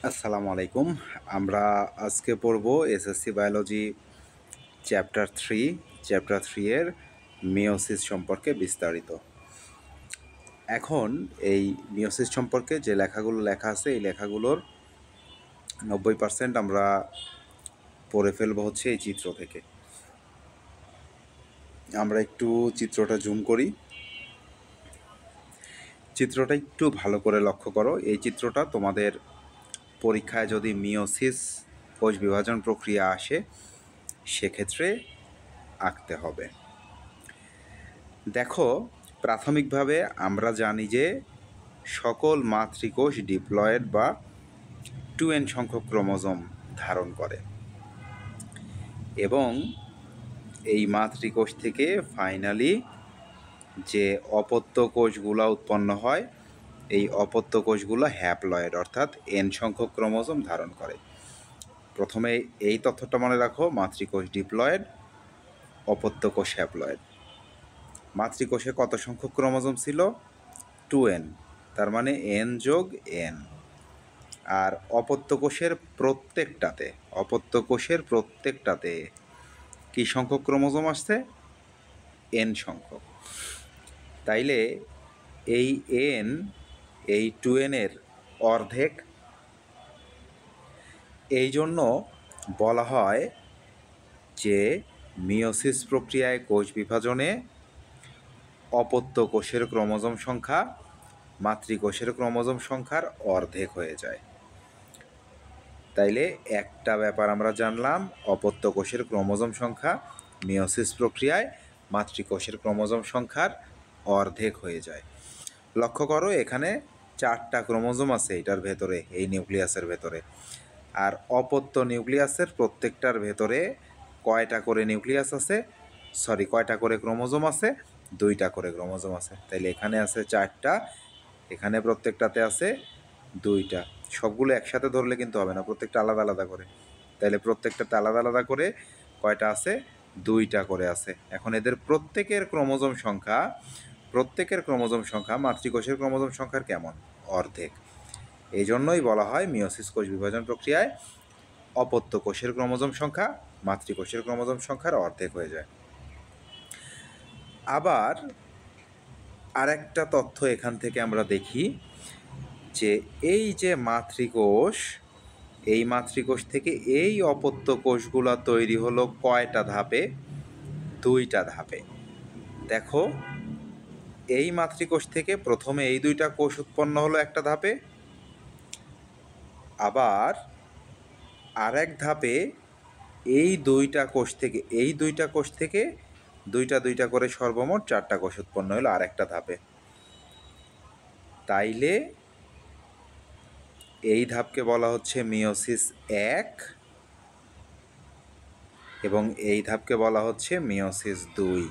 আসসালামু আলাইকুম। আমরা আজকে পড়ব এসএসসি বায়োলজি চ্যাপ্টার 3 এর মিওসিস সম্পর্কে বিস্তারিত। এখন এই মিওসিস সম্পর্কে যে লেখাগুলো লেখা আছে এই লেখাগুলোর 90% আমরা পড়ে ফেলব হচ্ছে এই চিত্র থেকে। আমরা একটু চিত্রটা জুম করি। চিত্রটা একটু ভালো করে লক্ষ্য করো। এই চিত্রটা তোমাদের পরীক্ষায় যদি মিওসিস কোষ বিভাজন প্রক্রিয়া আসে সেক্ষেত্রে আঁকতে হবে। দেখো, প্রাথমিকভাবে আমরা জানি যে সকল মাতৃকোষ ডিপ্লয়েড বা 2n সংখ্যক ক্রোমোজোম ধারণ করে এবং এই মাতৃকোষ থেকে ফাইনালি যে অপত্য কোষগুলো উৎপন্ন হয় এই অপত্য কোষগুলো হ্যাপ্লয়েড অর্থাৎ n সংখ্যক ক্রোমোজোম ধারণ করে। প্রথমে এই তথ্যটা মনে রাখো, মাতৃকোষ ডিপ্লয়েড, অপত্য কোষ হ্যাপ্লয়েড। মাতৃকোষে কত সংখ্যক ক্রোমোজোম ছিল? 2n, তার মানে n যোগ n। আর অপত্য কোষের প্রত্যেকটাতে কি সংখ্যক ক্রোমোজোম আসছে? n সংখ্যক। তাইলে এই n, এই 2n এর অর্ধেক। এই জন্য বলা হয় যে মিওসিস প্রক্রিয়ায় কোষ বিভাজনে অপত্য কোষের ক্রোমোজোম সংখ্যা মাতৃকোষের ক্রোমোজোম সংখ্যার অর্ধেক হয়ে যায়। তাইলে একটা ব্যাপার আমরা জানলাম, অপত্য কোষের ক্রোমোজোম সংখ্যা মিওসিস প্রক্রিয়ায় মাতৃকোষের ক্রোমোজোম সংখ্যার অর্ধেক হয়ে যায়। লক্ষ্য করো, এখানে 4টা ক্রোমোজোম আছে এটার ভেতরে, এই নিউক্লিয়াসের ভেতরে। আর অপত্য নিউক্লিয়াসের প্রত্যেকটার ভেতরে কয়টা করে নিউক্লিয়াস আছে, কয়টা করে ক্রোমোজোম আছে? 2টা করে ক্রোমোজোম আছে। তাইলে এখানে আছে 4টা, এখানে প্রত্যেকটাতে আছে 2টা। সবগুলো একসাথে ধরলে কিন্তু হবে না, প্রত্যেকটা আলাদা আলাদা করে। তাইলে প্রত্যেকটাতে আলাদা আলাদা করে কয়টা আছে? 2টা করে আছে। এখন এদের প্রত্যেকের ক্রোমোজোম সংখ্যা মাতৃকোষের ক্রোমোজোম সংখ্যার কেমন? অর্ধেক। এই জন্যই বলা হয় মিওসিস কোষ বিভাজন প্রক্রিয়ায় অপত্য কোষের ক্রোমোজোম সংখ্যা মাতৃকোষের ক্রোমোজোম সংখ্যার অর্ধেক হয়ে যায়। আবার আরেকটা তথ্য এখান থেকে আমরা দেখি যে এই যে মাতৃকোষ, এই মাতৃকোষ থেকে এই অপত্য কোষগুলো তৈরি হলো কয়টা ধাপে? 2টা ধাপে। দেখো, এই মাতৃকোষ থেকে প্রথমে এই 2টা কোষ উৎপন্ন হলো একটা ধাপে, আবার আরেক ধাপে এই 2টা কোষ থেকে 2টা করে সর্বমোট 4টা কোষ উৎপন্ন হলো আরেকটা ধাপে। তাইলে এই ধাপকে বলা হচ্ছে মিওসিস 1 এবং এই ধাপকে বলা হচ্ছে মিওসিস 2।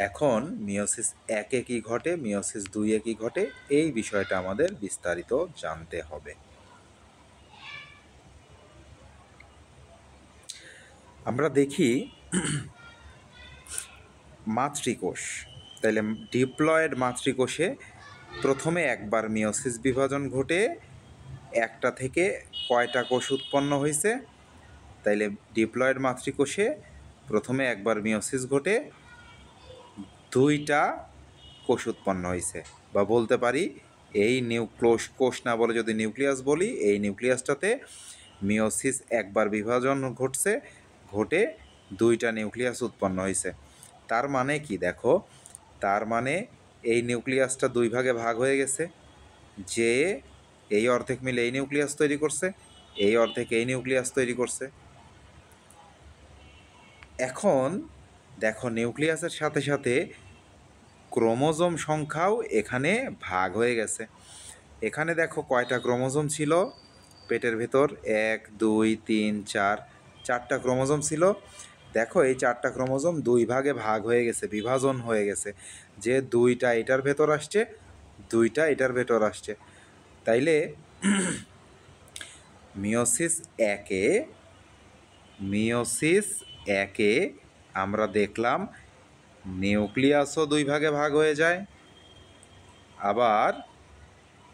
এখন মিওসিস 1-এ কি ঘটে, মিওসিস 2-এ কি ঘটে, এই বিষয়টা আমাদের বিস্তারিত জানতে হবে। আমরা দেখি মাতৃকোষ, তাইলে ডিপ্লয়েড মাতৃকোষে প্রথমে একবার মিওসিস বিভাজন ঘটে একটা থেকে কয়টা কোষ উৎপন্ন হয়েছে? তাইলে ডিপ্লয়েড মাতৃকোষে প্রথমে একবার মিওসিস ঘটে 2টা কোষ উৎপন্ন হয়েছে, বা বলতে পারি এই কোষ না বলে যদি নিউক্লিয়াস বলি, এই নিউক্লিয়াসটাতে মিওসিস একবার বিভাজন ঘটে 2টা নিউক্লিয়াস উৎপন্ন হয়েছে। তার মানে কি দেখো, তার মানে এই নিউক্লিয়াসটা 2 ভাগে ভাগ হয়ে গেছে, যে এই অর্ধেক মিলে এই নিউক্লিয়াস তৈরি করছে, এই অর্ধেক এই নিউক্লিয়াস তৈরি করছে। এখন দেখো, নিউক্লিয়াসের সাথে সাথে ক্রোমোজোম সংখ্যাও এখানে ভাগ হয়ে গেছে। এখানে দেখো কয়টা ক্রোমোজোম ছিল পেটের ভেতর? 1 2 3 4, 4টা ক্রোমোজোম ছিল। দেখো, এই 4টা ক্রোমোজোম 2 ভাগে ভাগ হয়ে গেছে, বিভাজন হয়ে গেছে, যে 2টা এটার ভেতর আসছে, 2টা এটার ভেতর আসছে। তাইলে মিওসিস 1-এ আমরা দেখলাম নিউক্লিয়াসও 2 ভাগে ভাগ হয়ে যায়, আবার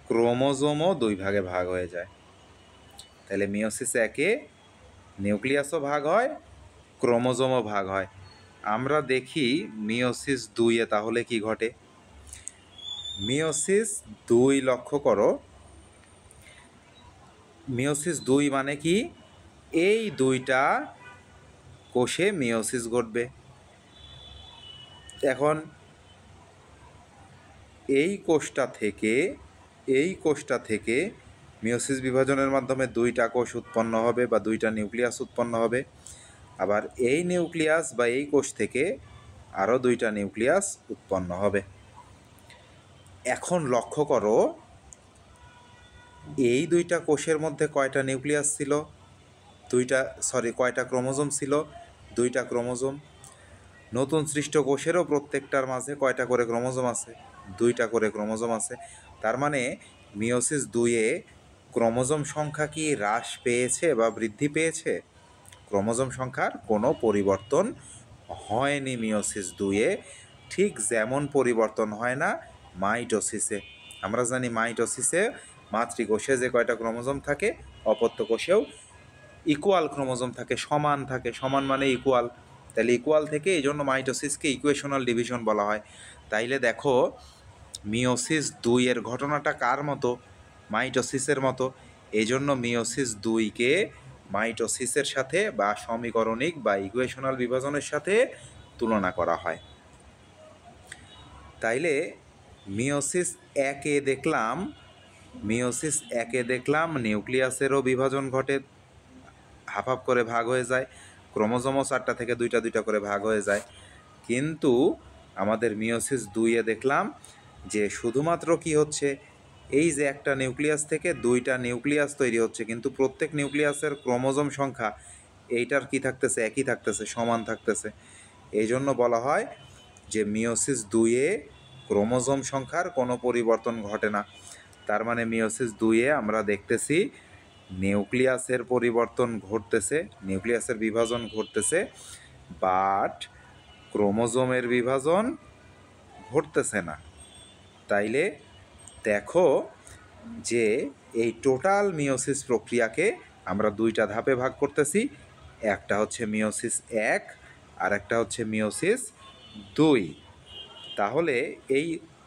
ক্রোমোজোমও 2 ভাগে ভাগ হয়ে যায়। তাহলে মিওসিস একে নিউক্লিয়াসও ভাগ হয়, ক্রোমোজোমও ভাগ হয়। আমরা দেখি মিওসিস দুইয়ে তাহলে কি ঘটে। মিওসিস দুই লক্ষ্য করো, মিওসিস দুই মানে কি, এই দুইটা কোষে মিওসিস ঘটবে। এখন এই কোষটা থেকে মিওসিস বিভাজনের মাধ্যমে দুইটা কোষ উৎপন্ন হবে বা দুইটা নিউক্লিয়াস উৎপন্ন হবে। আবার এই নিউক্লিয়াস বা এই কোষ থেকে আরও দুইটা নিউক্লিয়াস উৎপন্ন হবে। এখন লক্ষ্য করো এই দুইটা কোষের মধ্যে কয়টা নিউক্লিয়াস ছিল, কয়টা ক্রোমোজোম ছিল, দুইটা ক্রোমোজোম। নতুন সৃষ্ট কোষেরও প্রত্যেকটার মাঝে কয়টা করে ক্রোমোজোম আছে, দুইটা করে ক্রোমোজোম আছে। তার মানে মিওসিস দুইয়ে ক্রোমোজোম সংখ্যা কি হ্রাস পেয়েছে বা বৃদ্ধি পেয়েছে? ক্রোমোজোম সংখ্যার কোনো পরিবর্তন হয়নি মিওসিস দুইয়ে, ঠিক যেমন পরিবর্তন হয় না মাইটোসিসে। আমরা জানি মাইটোসিসে মাতৃকোষে যে কয়টা ক্রোমোজোম থাকে, অপত্য কোষেও ইকুয়াল ক্রোমোজোম থাকে, সমান মানে ইকুয়াল। তাহলে ইকুয়াল থেকে এই জন্য মাইটোসিসকে ইকুয়েশনাল ডিভিশন বলা হয়। তাইলে দেখো মিওসিস দুইয়ের ঘটনাটা কার মতো? মাইটোসিসের মতো। এই জন্য মিওসিস দুইকে মাইটোসিসের সাথে বা সমীকরণিক বা ইকুয়েশনাল বিভাজনের সাথে তুলনা করা হয়। তাইলে মিওসিস একে দেখলাম নিউক্লিয়াসেরও বিভাজন ঘটে, হাফ হাফ করে ভাগ হয়ে যায়, ক্রোমোজোমও 4টা থেকে 2টা করে ভাগ হয়ে যায়। কিন্তু আমাদের মিওসিস দুইয়ে দেখলাম যে শুধুমাত্র কি হচ্ছে, এই যে একটা নিউক্লিয়াস থেকে দুইটা নিউক্লিয়াস তৈরি হচ্ছে, কিন্তু প্রত্যেক নিউক্লিয়াসের ক্রোমোজোম সংখ্যা এইটার কি থাকতেছে, একই থাকতেছে, সমান থাকতেছে। এই জন্য বলা হয় যে মিওসিস দুইয়ে ক্রোমোজোম সংখ্যার কোনো পরিবর্তন ঘটে না। তার মানে মিওসিস দুইয়ে আমরা দেখতেছি নিউক্লিয়াসের পরিবর্তন ঘটতেছে, নিউক্লিয়াসের বিভাজন ঘটতেছে, বাট ক্রোমোজোমের বিভাজন ঘটতেছে না। তাইলে দেখো যে এই টোটাল মিওসিস প্রক্রিয়াকে আমরা দুইটা ধাপে ভাগ করতেছি, একটা হচ্ছে মিওসিস এক আর একটা হচ্ছে মিওসিস দুই। তাহলে এই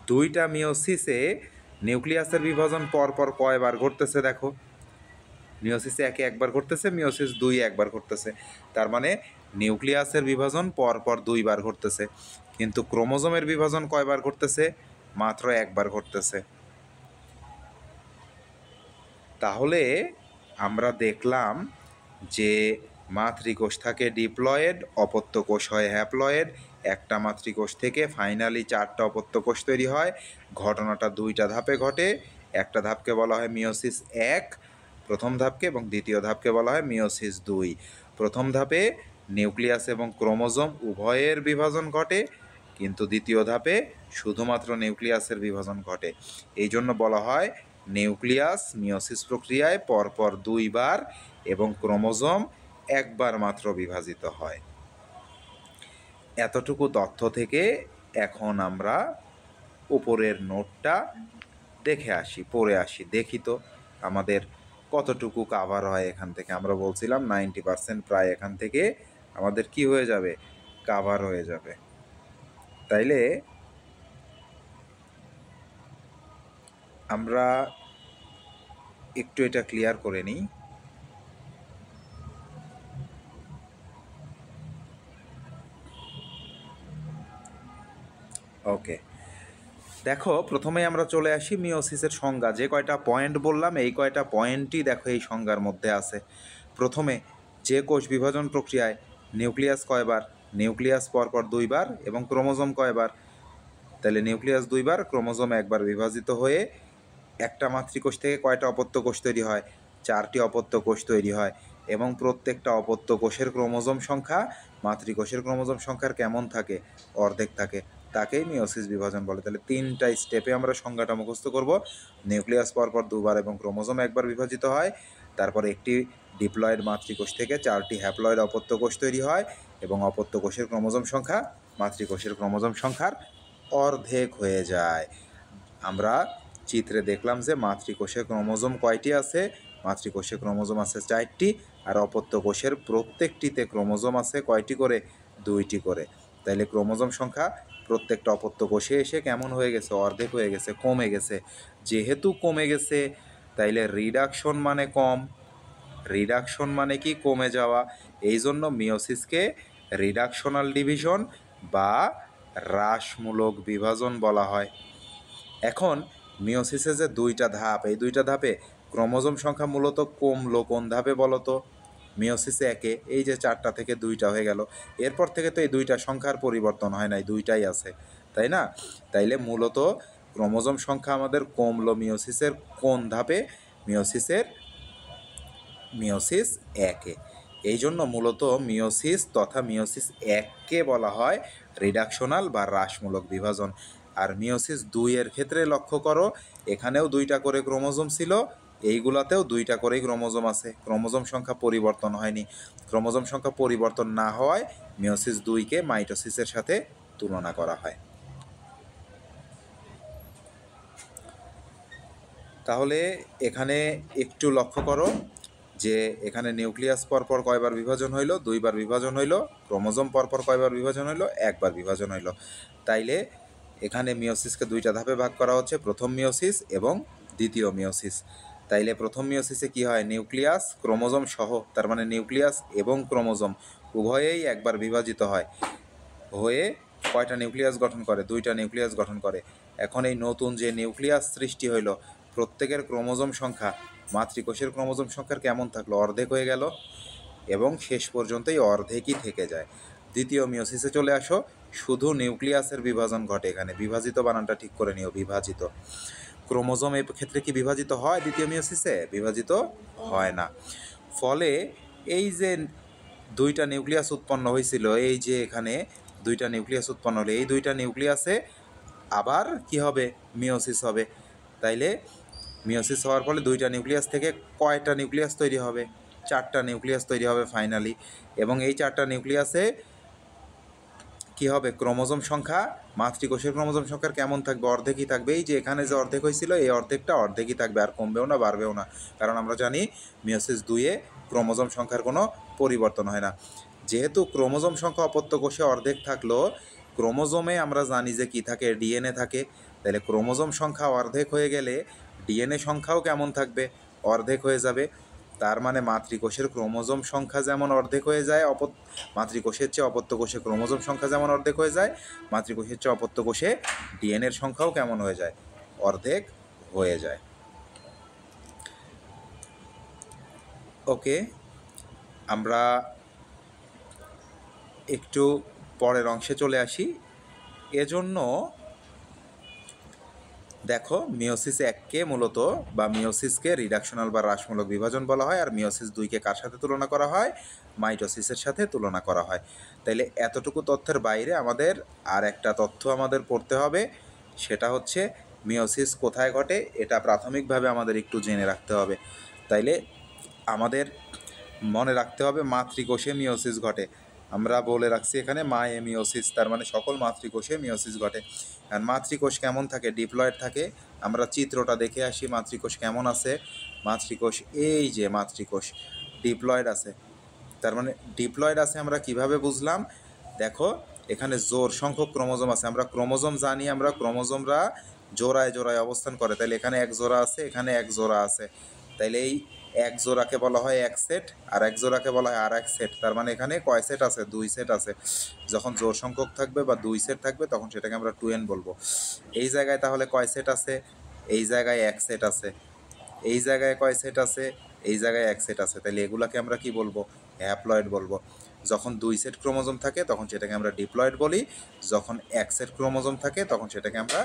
দুইটা মিওসিসে নিউক্লিয়াসের বিভাজন পরপর কয়বার ঘটতেছে দেখো, মিওসিস একে একবার ঘটতেছে, মিওসিস দুই একবার ঘটতেছে। তার মানে নিউক্লিয়াসের বিভাজন পরপর দুইবার ঘটতেছে, কিন্তু ক্রোমোজোমের বিভাজন কয়বার ঘটতেছে? মাত্র একবার ঘটতেছে। তাহলে আমরা দেখলাম যে মাতৃকোষ থাকে ডিপ্লয়েড, অপত্য কোষ হয় হ্যাপ্লয়েড। একটা মাতৃকোষ থেকে ফাইনালি 4টা অপত্য কোষ তৈরি হয়। ঘটনাটা দুইটা ধাপে ঘটে। একটা ধাপকে বলা হয় মিওসিস এক, প্রথম ধাপকে, এবং দ্বিতীয় ধাপকে বলা হয় মিওসিস দুই। প্রথম ধাপে নিউক্লিয়াস এবং ক্রোমোজোম উভয়ের বিভাজন ঘটে, কিন্তু দ্বিতীয় ধাপে শুধুমাত্র নিউক্লিয়াসের বিভাজন ঘটে। এই জন্য বলা হয় নিউক্লিয়াস মিওসিস প্রক্রিয়ায় পরপর দুইবার এবং ক্রোমোজোম একবার মাত্র বিভাজিত হয়। এতটুকু তথ্য থেকে এখন আমরা উপরের নোটটা পড়ে আসি, দেখি তো আমাদের কতটুকু কাভার হয় এখান থেকে। আমরা বলছিলাম 90% প্রায় এখান থেকে আমাদের কি হয়ে যাবে, কাভার হয়ে যাবে। তাইলে আমরা একটু এটা ক্লিয়ার করে নিই। ওকে, দেখো প্রথমেই আমরা চলে আসি মিওসিসের সংজ্ঞা। যে কয়টা পয়েন্ট বললাম এই কয়টা পয়েন্টই দেখো এই সংজ্ঞার মধ্যে আছে। প্রথমে যে কোষ বিভাজন প্রক্রিয়ায় নিউক্লিয়াস কয়বার, নিউক্লিয়াস পরপর দুইবার এবং ক্রোমোজোম কয়বার, তাহলে নিউক্লিয়াস দুইবার, ক্রোমোজোম একবার বিভাজিত হয়ে একটা মাতৃকোষ থেকে কয়টা অপত্য কোষ তৈরি হয়, 4টি অপত্য কোষ তৈরি হয়। এবং প্রত্যেকটা অপত্য কোষের ক্রোমোজোম সংখ্যা মাতৃকোষের ক্রোমোজোম সংখ্যার কেমন থাকে, অর্ধেক থাকে, তাকেই মিওসিস বিভাজন বলে। তাহলে 3টা স্টেপে আমরা সংজ্ঞাটা মুখস্থ করব। নিউক্লিয়াস পরপর দুবার এবং ক্রোমোজোম একবার বিভাজিত হয়। তারপর একটি ডিপ্লয়েড মাতৃকোষ থেকে 4টি হ্যাপ্লয়েড অপত্য কোষ তৈরি হয় এবং অপত্য কোষের ক্রোমোজোম সংখ্যা মাতৃকোষের ক্রোমোজোম সংখ্যার অর্ধেক হয়ে যায়। আমরা চিত্রে দেখলাম যে মাতৃকোষে ক্রোমোজোম কয়টি আছে, মাতৃকোষে ক্রোমোজোম আছে 4টি, আর অপত্য কোষের প্রত্যেকটিতে ক্রোমোজোম আছে কয়টি করে? 2টি করে। তাইলে ক্রোমোজোম সংখ্যা প্রত্যেকটা অপত্য কোষে এসে কেমন হয়ে গেছে? অর্ধেক হয়ে গেছে, কমে গেছে। যেহেতু কমে গেছে, তাইলে রিডাকশন মানে কম। রিডাকশন মানে কি? কমে যাওয়া। এই জন্য মিওসিসকে রিডাকশনাল ডিভিশন বা হ্রাসমূলক বিভাজন বলা হয়। এখন মিওসিসে যে 2টা ধাপ, এই 2টা ধাপে ক্রোমোজোম সংখ্যা মূলত কমলো কোন ধাপে বলো তো? মিওসিসে 1-এ। এই যে 4টা থেকে 2টা হয়ে গেল, এরপর থেকে তো এই 2টা সংখ্যার পরিবর্তন হয় নাই, 2টাই আছে, তাই না? তাইলে মূলত ক্রোমোজোম সংখ্যা আমাদের কমলো মিওসিসের কোন ধাপে? মিওসিস 1-এ। এই জন্য মূলত মিওসিস তথা মিওসিস 1-কে বলা হয় রিডাকশনাল বা হ্রাসমূলক বিভাজন। আর মিওসিস 2-এর ক্ষেত্রে লক্ষ্য করো, এখানেও 2টা করে ক্রোমোজোম ছিল, এইগুলাতেও 2টা করেই ক্রোমোজোম আছে, ক্রোমোজোম সংখ্যা পরিবর্তন হয়নি। ক্রোমোজোম সংখ্যা পরিবর্তন না হওয়ায় মিওসিস 2-কে মাইটোসিসের সাথে তুলনা করা হয়। তাহলে এখানে একটু লক্ষ্য করো যে এখানে নিউক্লিয়াস পরপর কয়বার বিভাজন হইল? 2বার বিভাজন হইল। ক্রোমোজোম পরপর কয়বার বিভাজন হইল? 1বার বিভাজন হইল। তাইলে এখানে মিওসিসকে 2টা ধাপে ভাগ করা হচ্ছে, প্রথম মিওসিস এবং দ্বিতীয় মিওসিস। তাইলে প্রথম মিওসিসে কি হয়? নিউক্লিয়াস ক্রোমোজোম সহ, তার মানে নিউক্লিয়াস এবং ক্রোমোজোম উভয়েই একবার বিভাজিত হয়, হয়ে কয়টা নিউক্লিয়াস গঠন করে? 2টা নিউক্লিয়াস গঠন করে। এখন এই নতুন যে নিউক্লিয়াস সৃষ্টি হইল, প্রত্যেকের ক্রোমোজোম সংখ্যা মাতৃকোষের ক্রোমোজোম সংখ্যার কেমন থাকলো? অর্ধেক হয়ে গেল, এবং শেষ পর্যন্তই অর্ধেকই থেকে যায়। দ্বিতীয় মিওসিসে চলে আসো, শুধু নিউক্লিয়াসের বিভাজন ঘটে এখানে। বিভাজিত বানানটা ঠিক করে নিও, বিভাজিত। ক্রোমোজোম এই ক্ষেত্রে কি বিভাজিত হয় দ্বিতীয় মিওসিসে? বিভাজিত হয় না। ফলে এই যে 2টা নিউক্লিয়াস উৎপন্ন হয়েছিল, এই যে এখানে 2টা নিউক্লিয়াস উৎপন্ন হলে এই 2টা নিউক্লিয়াসে আবার কি হবে? মিওসিস হবে। তাইলে মিওসিস হওয়ার ফলে 2টা নিউক্লিয়াস থেকে কয়টা নিউক্লিয়াস তৈরি হবে? 4টা নিউক্লিয়াস তৈরি হবে ফাইনালি। এবং এই 4টা নিউক্লিয়াসে কি হবে? ক্রোমোজোম সংখ্যা মাতৃকোষের ক্রোমোজোম সংখ্যার কেমন থাকবে? অর্ধেকই থাকবে। এই যে এখানে যে অর্ধেক হয়েছিল, এই অর্ধেকটা অর্ধেকই থাকবে, আর কমবেও না বাড়বেও না। কারণ আমরা জানি মিওসিস 2-এ ক্রোমোজোম সংখ্যার কোনো পরিবর্তন হয় না। যেহেতু ক্রোমোজোম সংখ্যা অপত্য কোষে অর্ধেক থাকলো, ক্রোমোজোমে আমরা জানি যে কি থাকে? ডিএনএ থাকে। তাহলে ক্রোমোজোম সংখ্যা অর্ধেক হয়ে গেলে ডিএনএ সংখ্যাও কেমন থাকবে? অর্ধেক হয়ে যাবে। তার মানে মাতৃকোষের ক্রোমোজোম সংখ্যা যেমন অর্ধেক হয়ে যায়, মাতৃকোষের চেয়ে অপত্য কোষে ক্রোমোজোম সংখ্যা যেমন অর্ধেক হয়ে যায়, মাতৃকোষের চেয়ে অপত্য কোষে ডিএনএর সংখ্যাও কেমন হয়ে যায়? অর্ধেক হয়ে যায়। ওকে, আমরা একটু পরের অংশে চলে আসি। এজন্য দেখো, মিওসিস 1-কে মূলত বা মিওসিসকে রিডাকশনাল বা হ্রাসমূলক বিভাজন বলা হয়, আর মিওসিস 2-কে কার সাথে তুলনা করা হয়? মাইটোসিসের সাথে তুলনা করা হয়। তাইলে এতটুকু তথ্যের বাইরে আমাদের আর একটা তথ্য আমাদের পড়তে হবে, সেটা হচ্ছে মিওসিস কোথায় ঘটে, এটা প্রাথমিকভাবে আমাদের একটু জেনে রাখতে হবে। তাইলে আমাদের মনে রাখতে হবে মাতৃকোষে মিওসিস ঘটে। আমরা বলে রাখছি এখানে মায়েমিওসিস, তার মানে সকল মাতৃকোষে মিওসিস ঘটে। আর মাতৃকোষ কেমন থাকে? ডিপ্লয়েড থাকে। আমরা চিত্রটা দেখে আসি মাতৃকোষ কেমন আছে। মাতৃকোষ, এই যে মাতৃকোষ ডিপ্লয়েড আছে। তার মানে ডিপ্লয়েড আছে আমরা কিভাবে বুঝলাম? দেখো, এখানে জোড় সংখ্যক ক্রোমোজোম আছে। আমরা ক্রোমোজোম জানি, আমরা ক্রোমোজোমরা জোড়ায় জোড়ায় অবস্থান করে। তাহলে এখানে 1 জোড়া আছে, এখানে 1 জোড়া আছে। তাইলে এই 1 জোড়াকে বলা হয় 1 সেট, আর 1 জোড়াকে বলা হয় আর 1 সেট। তার মানে এখানে কয় সেট আছে? 2 সেট আছে। যখন জোড় সংখ্যক থাকবে বা 2 সেট থাকবে, তখন সেটাকে আমরা 2n বলবো। এই জায়গায় তাহলে কয় সেট আছে? এই জায়গায় 1 সেট আছে। এই জায়গায় কয় সেট আছে? এই জায়গায় 1 সেট আছে। তাহলে এগুলাকে আমরা কি বলবো? হ্যাপ্লয়েড বলবো। যখন 2 সেট ক্রোমোজোম থাকে তখন সেটাকে আমরা ডিপ্লয়েড বলি, যখন 1 সেট ক্রোমোজোম থাকে তখন সেটাকে আমরা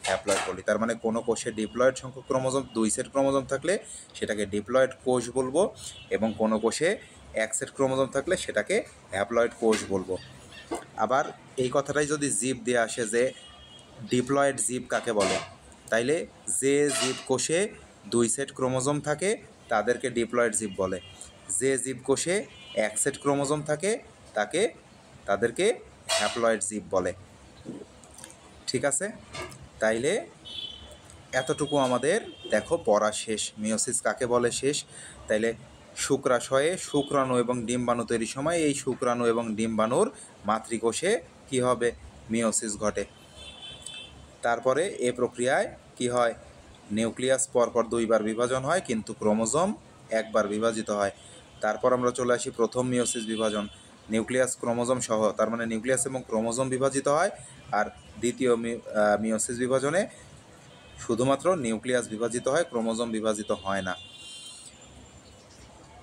হ্যাপ্লয়েড বলি। তার মানে কোনো কোষে ডিপ্লয়েড সংখ্যক ক্রোমোজোম 2 সেট ক্রোমোজোম থাকলে সেটাকে ডিপ্লয়েড কোষ বলবো, এবং কোনো কোষে 1 সেট ক্রোমোজোম থাকলে সেটাকে হ্যাপ্লয়েড কোষ বলবো। আবার এই কথাটাই যদি জীব দিয়ে আসে যে ডিপ্লয়েড জীব কাকে বলে, তাইলে যে জীব কোষে 2 সেট ক্রোমোজোম থাকে তাদেরকে ডিপ্লয়েড জীব বলে। যে জীব কোষে 1 সেট ক্রোমোজোম থাকে তাদেরকে হ্যাপ্লয়েড জীব বলে। ঠিক আছে? তাইলে এতটুকু আমাদের দেখো পড়া শেষ। মিওসিস কাকে বলে শেষ। তাইলে শুক্রাশয়ে শুক্রাণু এবং ডিম্বাণু তৈরির সময় এই শুক্রাণু এবং ডিম্বাণুর মাতৃকোষে কি হবে, মিওসিস ঘটে। তারপরে এ প্রক্রিয়ায় কি হয়, নিউক্লিয়াস পরপর 2বার বিভাজন হয় কিন্তু ক্রোমোজোম একবার বিভাজিত হয়। তারপর আমরা চলে আসি প্রথম মিওসিস বিভাজন, নিউক্লিয়াস ক্রোমোজোম সহ, তার মানে নিউক্লিয়াস এবং ক্রোমোজোম বিভাজিত হয়। আর দ্বিতীয় মিওসিস বিভাজনে শুধুমাত্র নিউক্লিয়াস বিভাজিত হয়, ক্রোমোজোম বিভাজিত হয় না।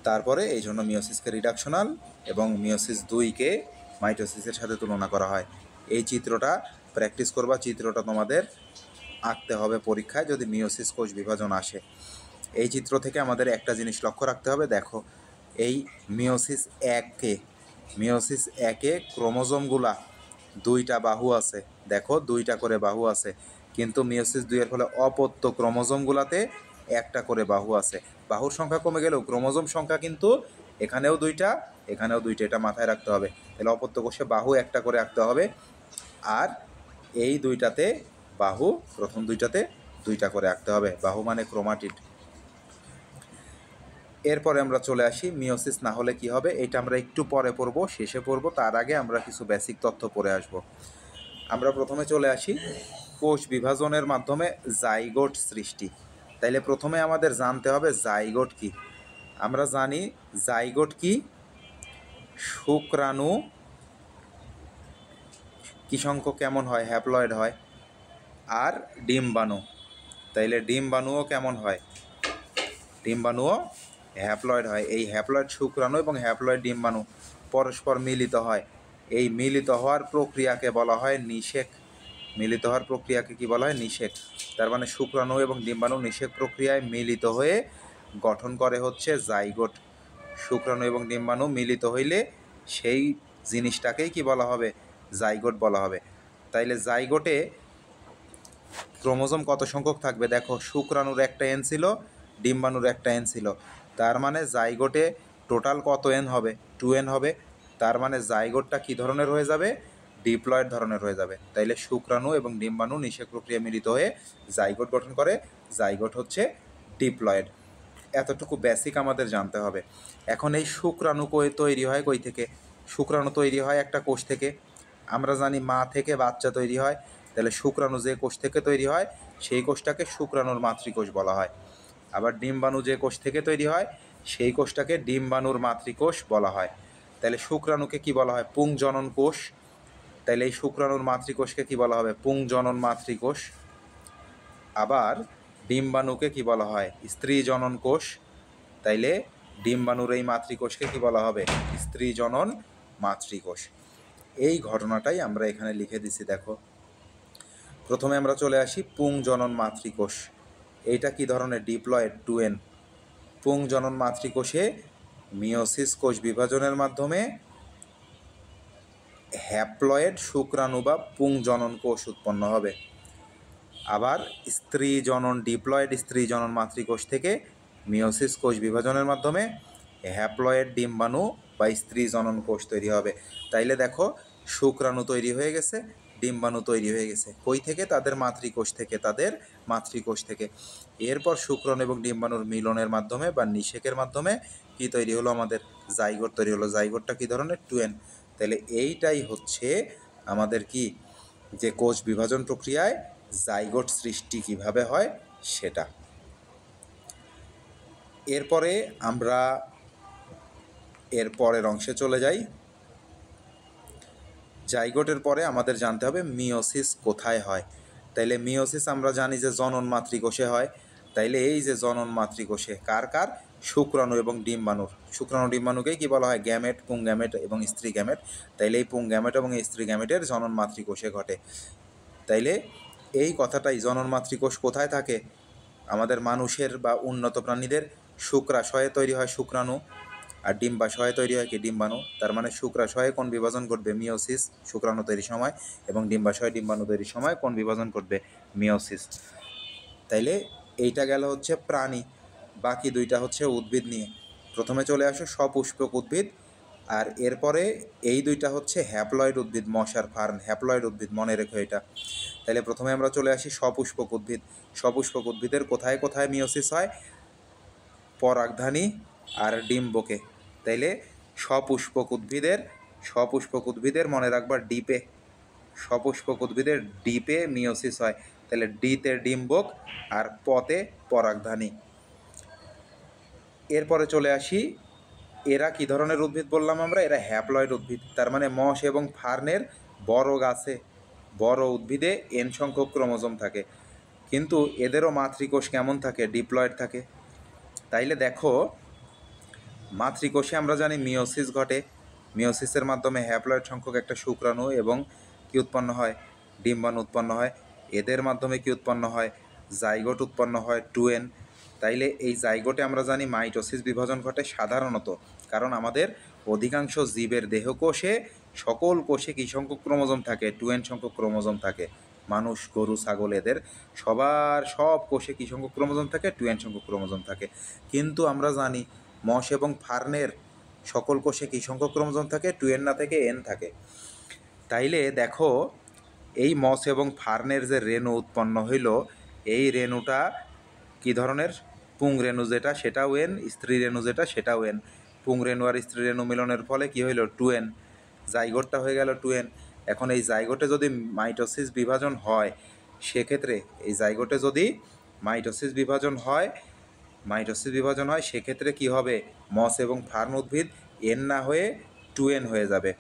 তারপরে এই জন্য মিওসিসকে রিডাকশনাল এবং মিওসিস 2কে মাইটোসিসের সাথে তুলনা করা হয়। এই চিত্রটা প্র্যাকটিস করবা, চিত্রটা তোমাদের আঁকতে হবে পরীক্ষায় যদি মিওসিস কোষ বিভাজন আসে। এই চিত্র থেকে আমাদের একটা জিনিস লক্ষ্য রাখতে হবে, দেখো এই মিওসিস 1-এ ক্রোমোজোমগুলা 2টা বাহু আছে, দেখো 2টা করে বাহু আছে, কিন্তু মিওসিস 2-এর ফলে অপত্য ক্রোমোজোমগুলাতে 1টা করে বাহু আছে। বাহুর সংখ্যা কমে গেলেও ক্রোমোজোম সংখ্যা কিন্তু এখানেও 2টা, এখানেও 2টা, এটা মাথায় রাখতে হবে। তাহলে অপত্য কোষে বাহু 1টা করে আঁকতে হবে, আর এই 2টাতে বাহু, প্রথম 2টাতে 2টা করে আঁকতে হবে। বাহু মানে ক্রোমাটিড। এরপরে আমরা চলে আসি মিওসিস না হলে কি হবে, এটা আমরা একটু পরে পড়ব, শেষে পড়ব, তার আগে আমরা কিছু বেসিক তথ্য পড়ে আসব। আমরা প্রথমে চলে আসি কোষ বিভাজনের মাধ্যমে জাইগোট সৃষ্টি। তাইলে প্রথমে আমাদের জানতে হবে জাইগোট কি। আমরা জানি জাইগোট কি, শুক্রাণু কি সংখ্যক কেমন হয়, হ্যাপ্লয়েড হয়, আর ডিম্বাণু। তাইলে ডিম্বাণুও কেমন হয়, ডিম্বাণুও হ্যাপ্লয়েড হয়। এই হ্যাপ্লয়েড শুক্রাণু এবং হ্যাপ্লয়েড ডিম্বাণু পরস্পর মিলিত হয়। এই মিলিত হওয়ার প্রক্রিয়াকে বলা হয় নিষেক। মিলিত হওয়ার প্রক্রিয়াকে কি বলা হয়, নিষেক। তার মানে শুক্রাণু এবং ডিম্বাণু নিষেক প্রক্রিয়ায় মিলিত হয়ে গঠন করে হচ্ছে জাইগোট। শুক্রাণু এবং ডিম্বাণু মিলিত হইলে সেই জিনিসটাকেই কি বলা হবে, জাইগোট বলা হবে। তাইলে জাইগোটে ক্রোমোজোম কত সংখ্যক থাকবে, দেখো শুক্রাণুর একটা এন ছিল, ডিম্বাণুর একটা এন ছিল, তার মানে জাইগোটে টোটাল কত এন হবে, 2n হবে। তার মানে জাইগোটটা কী ধরনের হয়ে যাবে, ডিপ্লয়েড ধরনের হয়ে যাবে। তাইলে শুক্রাণু এবং ডিম্বাণু নিষেক প্রক্রিয়া মিলিত হয়ে জাইগোট গঠন করে, জাইগোট হচ্ছে ডিপ্লয়েড। এতটুকু বেসিক আমাদের জানতে হবে। এখন এই শুক্রাণু তৈরি হয় কই থেকে, শুক্রাণু তৈরি হয় একটা কোষ থেকে। আমরা জানি মা থেকে বাচ্চা তৈরি হয়, তাহলে শুক্রাণু যে কোষ থেকে তৈরি হয় সেই কোষটাকে শুক্রাণুর মাতৃকোষ বলা হয়। আবার ডিম্বাণু যে কোষ থেকে তৈরি হয় সেই কোষটাকে ডিম্বাণুর মাতৃকোষ বলা হয়। তাহলে শুক্রাণুকে কি বলা হয়, পুংজনন কোষ। তাহলে এই শুক্রাণুর মাতৃকোষকে কি বলা হবে, পুংজনন মাতৃকোষ। আবার ডিম্বাণুকে কি বলা হয়, স্ত্রী জনন কোষ। তাইলে ডিম্বাণুর এই মাতৃকোষকে কি বলা হবে, স্ত্রী জনন মাতৃকোষ। এই ঘটনাটাই আমরা এখানে লিখে দিছি। দেখো প্রথমে আমরা চলে আসি পুংজনন মাতৃকোষ। এইটা কি ধরনের, ডিপ্লয়েড, 2n। পুংজনন মাতৃকোষে মিওসিস কোষ বিভাজনের মাধ্যমে হ্যাপ্লয়েড শুক্রাণু বা পুংজনন কোষ উৎপন্ন হবে। আবার স্ত্রী জনন, ডিপ্লয়েড স্ত্রী জনন মাতৃকোষ থেকে মিওসিস কোষ বিভাজনের মাধ্যমে হ্যাপ্লয়েড ডিম্বাণু বা স্ত্রী জনন কোষ তৈরি হবে। তাইলে দেখো শুক্রাণু তৈরি হয়ে গেছে, ডিম্বাণু তৈরি হয়ে গেছে, কই থেকে, তাদের মাতৃকোষ থেকে, তাদের মাতৃকোষ থেকে। এরপর শুক্রাণু এবং ডিম্বাণুর মিলনের মাধ্যমে বা নিষেকের মাধ্যমে কি তৈরি হলো, আমাদের জাইগোট তৈরি হলো। জাইগোটটা কি ধরনের, 2n। তাহলে এইটাই হচ্ছে আমাদের কি, যে কোষ বিভাজন প্রক্রিয়ায় জাইগোট সৃষ্টি কিভাবে হয় সেটা। এরপরে আমরা এর পরের অংশে চলে যাই। জাইগোটের পরে আমাদের জানতে হবে মিওসিস কোথায় হয়। তাইলে মিওসিস আমরা জানি যে জনন মাতৃকোষে হয়। তাইলে এই যে জনন মাতৃকোষে কার কার, শুক্রাণু এবং ডিম্বাণুর। শুক্রাণু ডিম্বাণুকেই কি বলা হয়, গ্যামেট, পুংগ্যামেট এবং স্ত্রী গ্যামেট। তাইলে এই পুংগ্যামেট এবং স্ত্রী গ্যামেটের জনন মাতৃকোষে ঘটে। তাইলে এই কথাটাই, জনন মাতৃকোষ কোথায় থাকে, আমাদের মানুষের বা উন্নত প্রাণীদের শুক্রাশয়ে তৈরি হয় শুক্রাণু, আর ডিম্বাশয়ে তৈরি হয় কি, ডিম্বাণু। তার মানে শুক্রাশয়ে কোন বিভাজন ঘটবে, মিওসিস, শুক্রাণু তৈরির সময়, এবং ডিম্বাশয়ে ডিম্বাণু তৈরির সময় কোন বিভাজন ঘটবে, মিওসিস। তাইলে এইটা গেল হচ্ছে প্রাণী, বাকি 2টা হচ্ছে উদ্ভিদ নিয়ে। প্রথমে চলে আসো সপুষ্পক উদ্ভিদ আর এরপরে এই দুইটা হচ্ছে হ্যাপ্লয়েড উদ্ভিদ, মশার ফার্ন, হ্যাপ্লয়েড উদ্ভিদ, মনে রেখো এটা। তাহলে প্রথমে আমরা চলে আসি সপুষ্পক উদ্ভিদ। সপুষ্পক উদ্ভিদের কোথায় কোথায় মিওসিস হয়? পরাগধানী আর ডিম্বকে। তাইলে সপুষ্পক উদ্ভিদের মনে রাখবা ডিপে, সপুষ্পক উদ্ভিদের ডিপে মিওসিস হয়। তাহলে ডিতে ডিম্বক আর পতে পরাগধানী। এরপরে চলে আসি, এরা কি ধরনের উদ্ভিদ বললাম আমরা? এরা হ্যাপ্লয়েড উদ্ভিদ। তার মানে মশ এবং ফার্নের বড় গাছে, বড় উদ্ভিদে এন সংখ্যক ক্রোমোজোম থাকে, কিন্তু এদেরও মাতৃকোষ কেমন থাকে? ডিপ্লয়েড থাকে। তাইলে দেখো, মাতৃকোষে আমরা জানি মিওসিস ঘটে, মিওসিসের মাধ্যমে হ্যাপ্লয়েড সংখ্যক একটা শুক্রাণু এবং কি উৎপন্ন হয়? ডিম্বাণু উৎপন্ন হয়। এদের মাধ্যমে কি উৎপন্ন হয়? জাইগোট উৎপন্ন হয়, 2n। তাইলে এই জাইগোটে আমরা জানি মাইটোসিস বিভাজন ঘটে সাধারণত, কারণ আমাদের অধিকাংশ জীবের দেহকোষে, সকল কোষে কী সংখ্যক ক্রোমোজোম থাকে? 2n সংখ্যক ক্রোমোজোম থাকে। মানুষ, গরু, ছাগল, এদের সব কোষে কী সংখ্যক ক্রোমোজোম থাকে? 2n সংখ্যক ক্রোমোজোম থাকে। কিন্তু আমরা জানি মশ এবং ফার্নের সকল কোষে কী সংখ্যক ক্রোমোজোম থাকে? 2n না থেকে n থাকে। তাইলে দেখো, এই মস এবং ফার্নের যে রেণু উৎপন্ন হইল, এই রেণুটা কী ধরনের? পুংরেণু যেটা, সেটাও n, স্ত্রী রেণু যেটা, সেটাও n। পুংরেণু আর স্ত্রী রেণু মিলনের ফলে কি হইল? 2n। জাইগোটটা হয়ে গেল 2n। এখন এই জাইগোটে যদি মাইটোসিস বিভাজন হয়, সেক্ষেত্রে এই জাইগোটে যদি মাইটোসিস বিভাজন হয়, সেক্ষেত্রে কি হবে? মস এবং ফার্ন উদ্ভিদ n না হয়ে 2n হয়ে যাবে।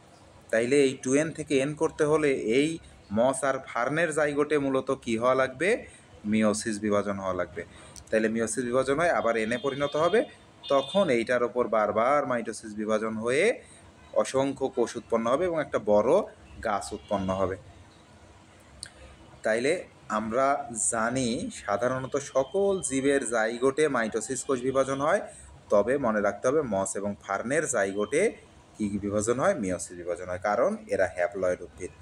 তাইলে এই 2n থেকে n করতে হলে এই মস আর ফার্নের জাইগোটে মূলত কি হওয়া লাগবে? মিওসিস বিভাজন হওয়া লাগবে। তাইলে মিওসিস বিভাজন হয়, আবার এনে পরিণত হবে, তখন এইটার ওপর বারবার মাইটোসিস বিভাজন হয়ে অসংখ্য কোষ উৎপন্ন হবে এবং একটা বড় গাছ উৎপন্ন হবে। তাইলে আমরা জানি সাধারণত সকল জীবের জাইগোটে মাইটোসিস কোষ বিভাজন হয়, তবে মনে রাখতে হবে মস এবং ফার্নের জাইগোটে কী বিভাজন হয়? মিওসিস বিভাজন হয়, কারণ এরা হ্যাপ্লয়েড উদ্ভিদ।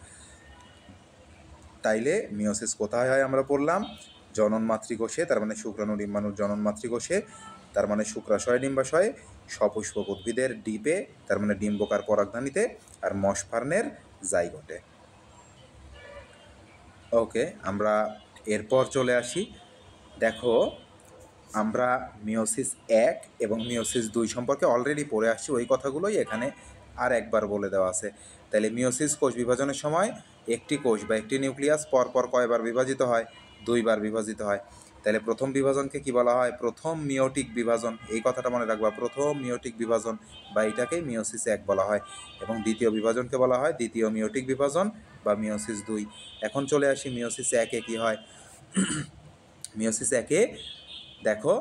তাইলে মিওসিস কোথায় হয় আমরা পড়লাম? জনন মাতৃকোষে, তার মানে শুক্রাণু ডিম্বাণুর জনন মাতৃকোষে, তার মানে শুক্রাশয় ডিম্বাশয়ে, সপুষ্পক উদ্ভিদের ডিপে, তার মানে ডিম্বকার পরাগধানীতে, আর মশ ফার্নের জাইগোটে। ওকে, আমরা এরপর চলে আসি। দেখো, আমরা মিওসিস 1 এবং মিওসিস 2 সম্পর্কে অলরেডি পড়ে আসছি, ওই কথাগুলোই এখানে আর একবার বলে দেওয়া আছে। তাহলে মিওসিস কোষ বিভাজনের সময় একটি কোষ বা একটি নিউক্লিয়াস পরপর কয়বার বিভাজিত হয়? 2 বার বিভাজিত হয়। তাহলে প্রথম বিভাজনকে কি বলা হয়? প্রথম মিওটিক বিভাজন। এই কথাটা মনে রাখবা, প্রথম মিওটিক বিভাজন, বা এটাকেই মিওসিস 1 বলা হয়। এবং দ্বিতীয় বিভাজনকে বলা হয় দ্বিতীয় মিওটিক বিভাজন বা মিওসিস 2। এখন চলে আসি মিওসিস 1-এ কী হয়? মিওসিস 1-এ দেখো,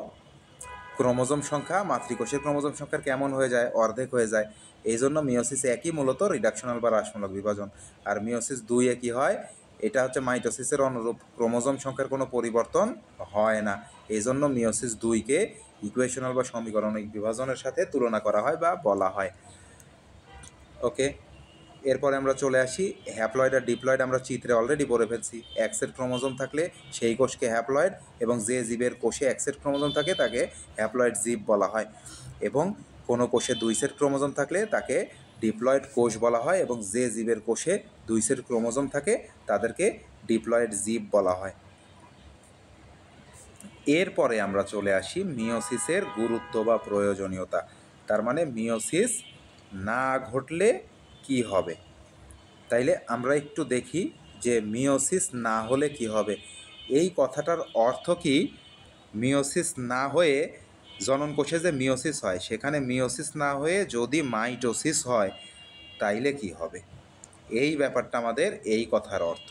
ক্রোমোজোম সংখ্যা মাতৃকোষের ক্রোমোজোম সংখ্যার কেমন হয়ে যায়? অর্ধেক হয়ে যায়। এই জন্য মিওসিস 1-ই মূলত রিডাকশনাল বা হ্রাসমূলক বিভাজন। আর মিওসিস 2-এ কী হয়? এটা হচ্ছে মাইটোসিসের অনুরূপ, ক্রোমোজোম সংখ্যার কোনো পরিবর্তন হয় না। এই জন্য মিওসিস 2-কে ইকুয়েশনাল বা সমীকরণিক বিভাজনের সাথে তুলনা করা হয় বা বলা হয়। ওকে, এরপরে আমরা চলে আসি হ্যাপ্লয়েড আর ডিপ্লয়েড। আমরা চিত্রে অলরেডি পড়ে ফেলছি। এক সেট ক্রোমোজোম থাকলে সেই কোষকে হ্যাপ্লয়েড, এবং যে জীবের কোষে এক সেট ক্রোমোজোম থাকে তাকে হ্যাপ্লয়েড জীব বলা হয়। এবং কোনো কোষে 2 সেট ক্রোমোজোম থাকলে তাকে ডিপ্লয়েড কোষ বলা হয়, এবং যে জীবের কোষে 2 সেট ক্রোমোজোম থাকে তাদেরকে ডিপ্লয়েড জীব বলা হয়। এরপরে আমরা চলে আসি মিওসিসের গুরুত্ব বা প্রয়োজনীয়তা। তার মানে মিওসিস না ঘটলে কি হবে? তাইলে আমরা একটু দেখি যে মিওসিস না হলে কি হবে। এই কথাটার অর্থ কি? মিওসিস না হয়ে, জনন কোষে যে মিওসিস হয় সেখানে মিওসিস না হয়ে যদি মাইটোসিস হয়, তাইলে কি হবে? এই ব্যাপারটা আমাদের এই কথার অর্থ।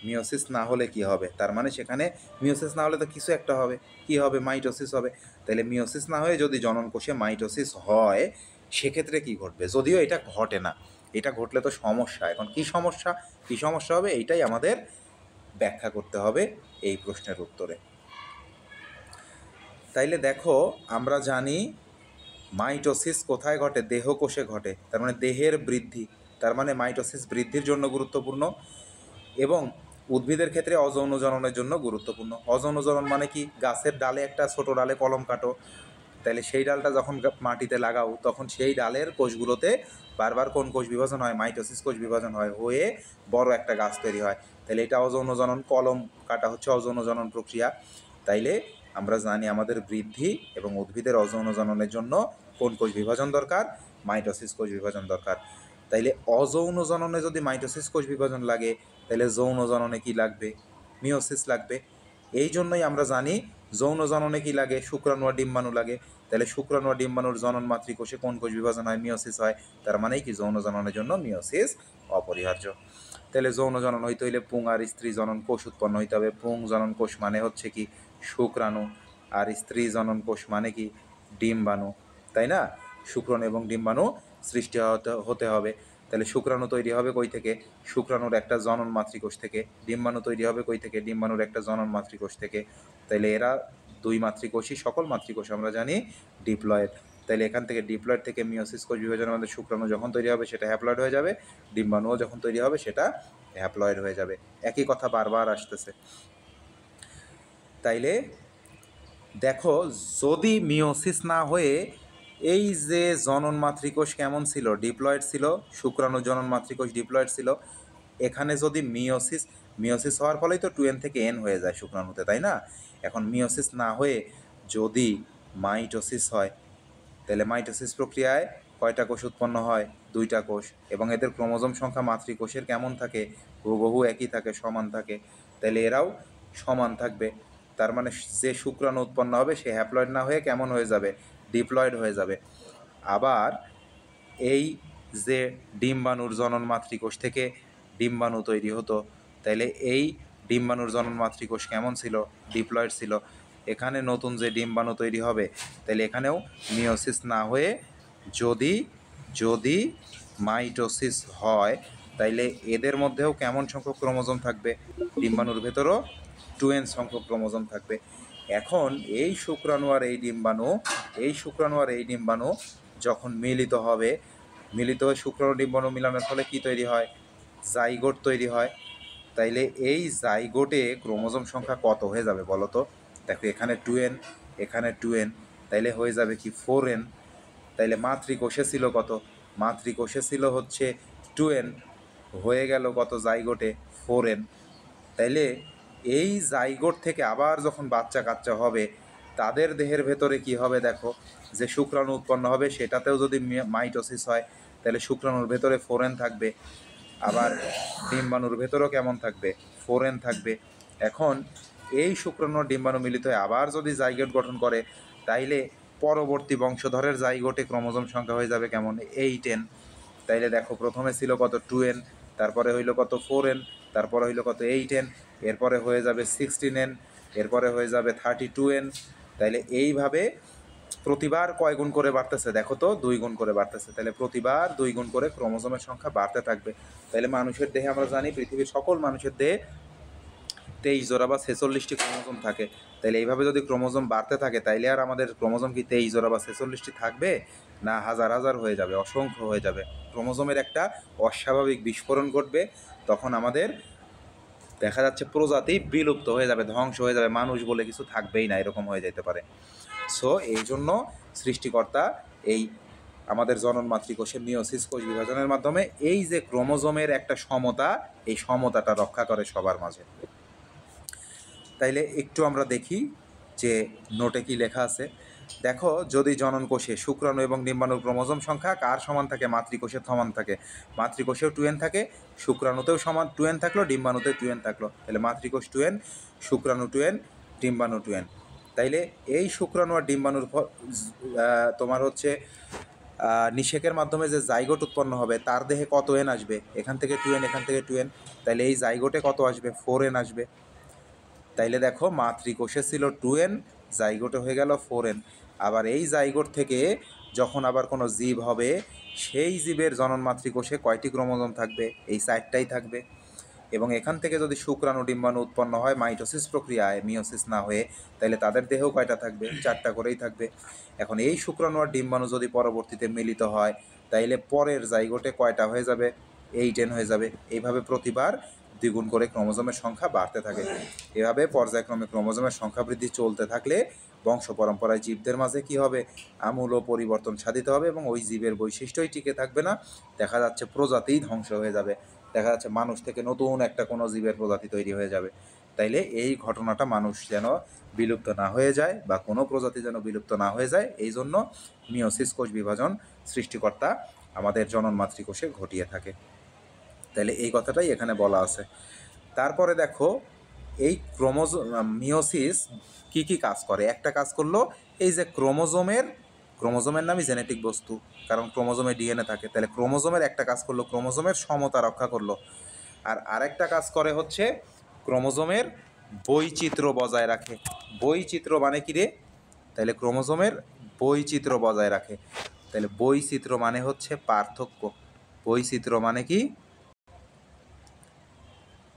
মিওসিস না হলে কি হবে? তার মানে সেখানে মিওসিস না হলে তো কিছু একটা হবে। কি হবে? মাইটোসিস হবে। তাহলে মিওসিস না হয়ে যদি জনন কোষে মাইটোসিস হয়, সেক্ষেত্রে কি ঘটবে? যদিও এটা ঘটে না, এটা ঘটলে তো সমস্যা। এখন কি সমস্যা হবে? এইটাই আমাদের ব্যাখ্যা করতে হবে এই প্রশ্নের উত্তরে। তাইলে দেখো, আমরা জানি মাইটোসিস কোথায় ঘটে? দেহকোষে ঘটে। তার মানে দেহের বৃদ্ধি, তার মানে মাইটোসিস বৃদ্ধির জন্য গুরুত্বপূর্ণ, এবং উদ্ভিদের ক্ষেত্রে অযৌন জননের জন্য গুরুত্বপূর্ণ। অযৌন জনন মানে কি? গাছের ডালে, একটা ছোট ডালে কলম কাটো, তাহলে সেই ডালটা যখন মাটিতে লাগাও তখন সেই ডালের কোষগুলোতে বারবার কোন কোষ বিভাজন হয়, মাইটোসিস কোষ বিভাজন হয়, হয়ে বড় একটা গাছ তৈরি হয়। তাহলে এটা অযৌন জনন, কলম কাটা হচ্ছে অযৌন জনন প্রক্রিয়া। তাইলে আমরা জানি আমাদের বৃদ্ধি এবং উদ্ভিদের অযৌন জননের জন্য কোন কোষ বিভাজন দরকার, মাইটোসিস কোষ বিভাজন দরকার। তাইলে অযৌন জননে যদি মাইটোসিস কোষ বিভাজন লাগে, তাহলে যৌন জননে কি লাগবে, মিওসিস লাগবে। এই জন্যই আমরা জানি যৌন জননে কি লাগে, শুক্রাণু আর ডিম্বাণু লাগে। তাহলে শুক্রাণু আর ডিম্বাণুর জনন মাতৃকোষে কোন কোষ বিভাজন হয়, মিওসিস হয়। তার মানেই কি যৌন জননের জন্য মিওসিস অপরিহার্য। তাহলে যৌন জনন হইতে হইলে পুং আর স্ত্রী জনন কোষ উৎপন্ন হইতে হবে। পুং জনন কোষ মানে হচ্ছে কি শুক্রাণু, আর স্ত্রী জনন কোষ মানে কি ডিম্বাণু, তাই না? শুক্রাণু এবং ডিম্বাণু সৃষ্টি হতে হবে। তাহলে শুক্রাণু তৈরি হবে কই থেকে, শুক্রাণুর একটা জনন মাতৃকোষ থেকে। ডিম্বাণু তৈরি হবে কই থেকে, ডিম্বাণুর একটা জনন মাতৃকোষ থেকে। তাইলে এরা দুই মাতৃকোষই, সকল মাতৃকোষ আমরা জানি ডিপ্লয়েড। তাইলে এখান থেকে ডিপ্লয়েড থেকে মিওসিস কোষ বিভাজনের মধ্যে শুক্রাণু যখন তৈরি হবে সেটা হ্যাপ্লয়েড হয়ে যাবে, ডিম্বাণুও যখন তৈরি হবে সেটা হ্যাপ্লয়েড হয়ে যাবে। একই কথা বারবার আসতেছে। তাইলে দেখো, যদি মিওসিস না হয়ে এই যে জনন মাতৃকোষ কেমন ছিল, ডিপ্লয়েড ছিল, শুক্রাণু জনন মাতৃকোষ ডিপ্লয়েড ছিল। এখানে যদি মিওসিস হওয়ার ফলেই তো 2n থেকে n হয়ে যায় শুক্রাণুতে, তাই না? এখন মিওসিস না হয়ে যদি মাইটোসিস হয়, তাহলে মাইটোসিস প্রক্রিয়ায় কয়টা কোষ উৎপন্ন হয়, 2টা কোষ। এবং এদের ক্রোমোজোম সংখ্যা মাতৃকোষের কেমন থাকে, হুবহু একই থাকে, সমান থাকে। তাহলে এরাও সমান থাকবে। তার মানে যে শুক্রাণু উৎপন্ন হবে সে হ্যাপ্লয়েড না হয়ে কেমন হয়ে যাবে, ডিপ্লয়েড হয়ে যাবে। আবার এই যে ডিম্বাণুর জনন মাতৃকোষ থেকে ডিম্বাণু তৈরি হতো, তাইলে এই ডিম্বাণুর জনন মাতৃকোষ কেমন ছিল, ডিপ্লয়েড ছিল। এখানে নতুন যে ডিম্বাণু তৈরি হবে, তাহলে এখানেও মিওসিস না হয়ে যদি যদি মাইটোসিস হয়, তাইলে এদের মধ্যেও কেমন সংখ্যক ক্রোমোজোম থাকবে, ডিম্বাণুর ভেতরও 2n সংখ্যক ক্রোমোজোম থাকবে। এখন এই শুক্রাণু আর এই ডিম্বাণু যখন মিলিত হবে, মিলিত হয়ে শুক্রাণু ডিম্বাণু মিলনের ফলে কি তৈরি হয়, জাইগোট তৈরি হয়। তাইলে এই জাইগোটে ক্রোমোজোম সংখ্যা কত হয়ে যাবে বলো তো? দেখো, এখানে 2n, এখানে 2n, তাইলে হয়ে যাবে কি 4n। তাইলে মাতৃকোষে ছিল কত, মাতৃকোষে ছিল হচ্ছে 2n, হয়ে গেল কত জাইগোটে, 4n। তাইলে এই জাইগোট থেকে আবার যখন বাচ্চা কাচ্চা হবে, তাদের দেহের ভেতরে কি হবে দেখো, যে শুক্রাণু উৎপন্ন হবে সেটাতেও যদি মাইটোসিস হয়, তাহলে শুক্রাণুর ভেতরে 4n থাকবে। আবার ডিম্বাণুর ভেতরেও কেমন থাকবে, 4n থাকবে। এখন এই শুক্রাণু ডিম্বাণু মিলিত হয়ে আবার যদি জাইগোট গঠন করে, তাইলে পরবর্তী বংশধরের জাইগোটে ক্রোমোজোম সংখ্যা হয়ে যাবে কেমন, 8n। তাইলে দেখো, প্রথমে ছিল কত 2n, তারপরে হইল কত 4n, তারপরে হইল কত 8n, এরপরে হয়ে যাবে 16n, এরপরে হয়ে যাবে 32n। তাইলে এইভাবে প্রতিবার কয় গুণ করে বাড়তেছে দেখো তো, 2 গুণ করে বাড়তেছে। তাহলে প্রতিবার 2 গুণ করে ক্রোমোজোমের সংখ্যা বাড়তে থাকবে। তাহলে মানুষের দেহে আমরা জানি পৃথিবীর সকল মানুষের দেহে 23 জোড়া বা 46টি ক্রোমোজোম থাকে। তাহলে এইভাবে যদি ক্রোমোজোম বাড়তে থাকে, তাইলে আর আমাদের ক্রোমোজোম কি 23 জোড়া বা 46টি থাকবে না, হাজার হাজার হয়ে যাবে, অসংখ্য হয়ে যাবে। ক্রোমোজোমের একটা অস্বাভাবিক বিস্ফোরণ ঘটবে, তখন আমাদের দেখা যাচ্ছে প্রজাতি বিলুপ্ত হয়ে যাবে, ধ্বংস হয়ে যাবে, মানুষ বলে কিছু থাকবেই না, এরকম হয়ে যেতে পারে। সো এই জন্য সৃষ্টিকর্তা এই আমাদের জনন মাতৃকোষে মিওসিস কোষ বিভাজনের মাধ্যমে এই যে ক্রোমোজোমের একটা সমতা, এই সমতাটা রক্ষা করে সবার মাঝে। তাইলে একটু আমরা দেখি যে নোটে কি লেখা আছে। দেখো, যদি জনন কোষে শুক্রাণু এবং ডিম্বাণুর ক্রোমোজোম সংখ্যা কার সমান থাকে, মাতৃকোষের সমান থাকে। মাতৃকোষেও 2n থাকে, শুক্রাণুতেও সমান 2n থাকলো, ডিম্বাণুতেও 2n থাকলো। তাহলে মাতৃকোষ 2n, শুক্রাণু 2n, ডিম্বাণু 2n। তাইলে এই শুক্রাণু আর ডিম্বাণুর তোমার হচ্ছে নিষেকের মাধ্যমে যে জাইগোট উৎপন্ন হবে, তার দেহে কত n আসবে, এখান থেকে 2n, এখান থেকে 2n। তাইলে এই জাইগোটে কত আসবে, 4n আসবে। তাইলে দেখো, মাতৃকোষে ছিল 2n, জাইগোটে হয়ে গেল 4n। আবার এই জাইগোট থেকে যখন আবার কোনো জীব হবে, সেই জীবের জনন মাতৃকোষে কয়টি ক্রোমোজোম থাকবে, এই 4টাই থাকবে। এবং এখান থেকে যদি শুক্রাণু ডিম্বাণু উৎপন্ন হয় মাইটোসিস প্রক্রিয়ায়, মিওসিস না হয়ে, তাহলে তাদের দেহেও কয়টা থাকবে, 4টা করেই থাকবে। এখন এই শুক্রাণু আর ডিম্বাণু যদি পরবর্তীতে মিলিত হয়, তাইলে পরের জাইগোটে কয়টা হয়ে যাবে, 8n হয়ে যাবে। এইভাবে প্রতিবার দ্বিগুণ করে ক্রোমোজোমের সংখ্যা বাড়তে থাকে। এভাবে পর্যায়ক্রমে ক্রোমোজোমের সংখ্যা বৃদ্ধি চলতে থাকলে বংশ পরম্পরায় জীবদের মাঝে কী হবে, আমূল পরিবর্তন সাধিত হবে এবং ওই জীবের বৈশিষ্ট্যই টিকে থাকবে না। দেখা যাচ্ছে প্রজাতিই ধ্বংস হয়ে যাবে, দেখা যাচ্ছে মানুষ থেকে নতুন একটা কোনো জীবের প্রজাতি তৈরি হয়ে যাবে। তাইলে এই ঘটনাটা মানুষ যেন বিলুপ্ত না হয়ে যায় বা কোনো প্রজাতি যেন বিলুপ্ত না হয়ে যায়, এই জন্য মিওসিস কোষ বিভাজন সৃষ্টিকর্তা আমাদের জনন মাতৃকোষে ঘটিয়ে থাকে। তাহলে এই কথাটাই এখানে বলা আছে। তারপরে দেখো এই মিওসিস কি কি কাজ করে। একটা কাজ করলো, এই যে ক্রোমোজোমের নামই জেনেটিক বস্তু, কারণ ক্রোমোজোমে ডিএনএ থাকে, তাহলে ক্রোমোজোমের একটা কাজ করলো, ক্রোমোজোমের সমতা রক্ষা করলো। আর আরেকটা কাজ করে হচ্ছে ক্রোমোজোমের বৈচিত্র্য বজায় রাখে। বৈচিত্র্য মানে কি রে? তাহলে ক্রোমোজোমের বৈচিত্র্য বজায় রাখে। তাহলে বৈচিত্র্য মানে হচ্ছে পার্থক্য। বৈচিত্র্য মানে কি?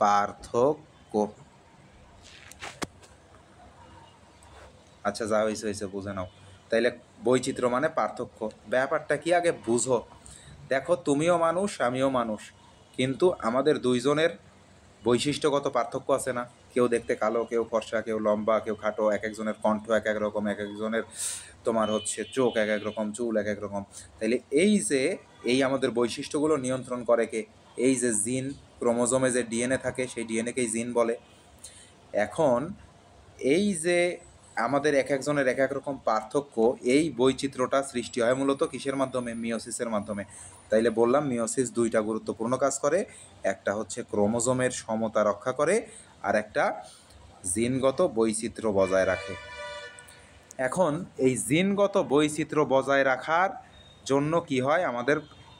পার্থক্য। আচ্ছা, যা হয়েছে বুঝে নাও। তাইলে বৈচিত্র্য মানে পার্থক্য। ব্যাপারটা কি আগে বুঝো। দেখো, তুমিও মানুষ, আমিও মানুষ, কিন্তু আমাদের দুইজনের বৈশিষ্ট্যগত পার্থক্য আছে না? কেউ দেখতে কালো, কেউ ফর্সা, কেউ লম্বা, কেউ খাটো, এক একজনের কণ্ঠ এক এক রকম, এক একজনের তোমার হচ্ছে চোখ এক এক রকম, চুল এক এক রকম। তাইলে এই আমাদের বৈশিষ্ট্যগুলো নিয়ন্ত্রণ করে কে? এই যে জিন, ক্রোমোজোমে যে ডিএনএ থাকে সেই ডিএনএকেই জিন বলে। এখন এই যে আমাদের এক একজনের এক এক রকম পার্থক্য, এই বৈচিত্র্যটা সৃষ্টি হয় মূলত কিসের মাধ্যমে? মিওসিসের মাধ্যমে। তাইলে বললাম মিওসিস দুইটা গুরুত্বপূর্ণ কাজ করে। একটা হচ্ছে ক্রোমোজোমের সমতা রক্ষা করে, আর একটা জিনগত বৈচিত্র্য বজায় রাখে। এখন এই জিনগত বৈচিত্র্য বজায় রাখার জন্য কি হয়, আমাদের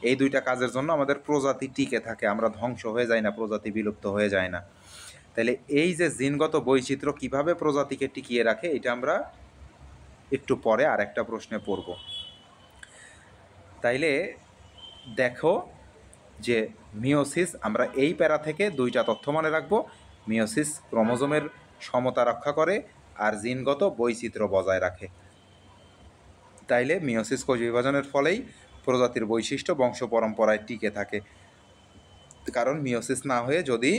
এই দুইটা কাজের জন্য আমাদের প্রজাতি টিকে থাকে, আমরা ধ্বংস হয়ে যাই না, প্রজাতি বিলুপ্ত হয়ে যায় না। তাহলে এই যে জিনগত বৈচিত্র্য কিভাবে প্রজাতিকে টিকিয়ে রাখে, এটা আমরা একটু পরে আর একটা প্রশ্নে পড়ব। তাইলে দেখো যে মিওসিস, আমরা এই প্যারা থেকে দুইটা তথ্য মনে রাখবো। মিওসিস ক্রোমোজোমের সমতা রক্ষা করে আর জিনগত বৈচিত্র্য বজায় রাখে। তাইলে মিওসিস কোষ বিভাজনের ফলেই প্রজাতির বৈশিষ্ট্য বংশ পরম্পরায় টিকে থাকে। কারণ মিওসিস না হয়ে যদি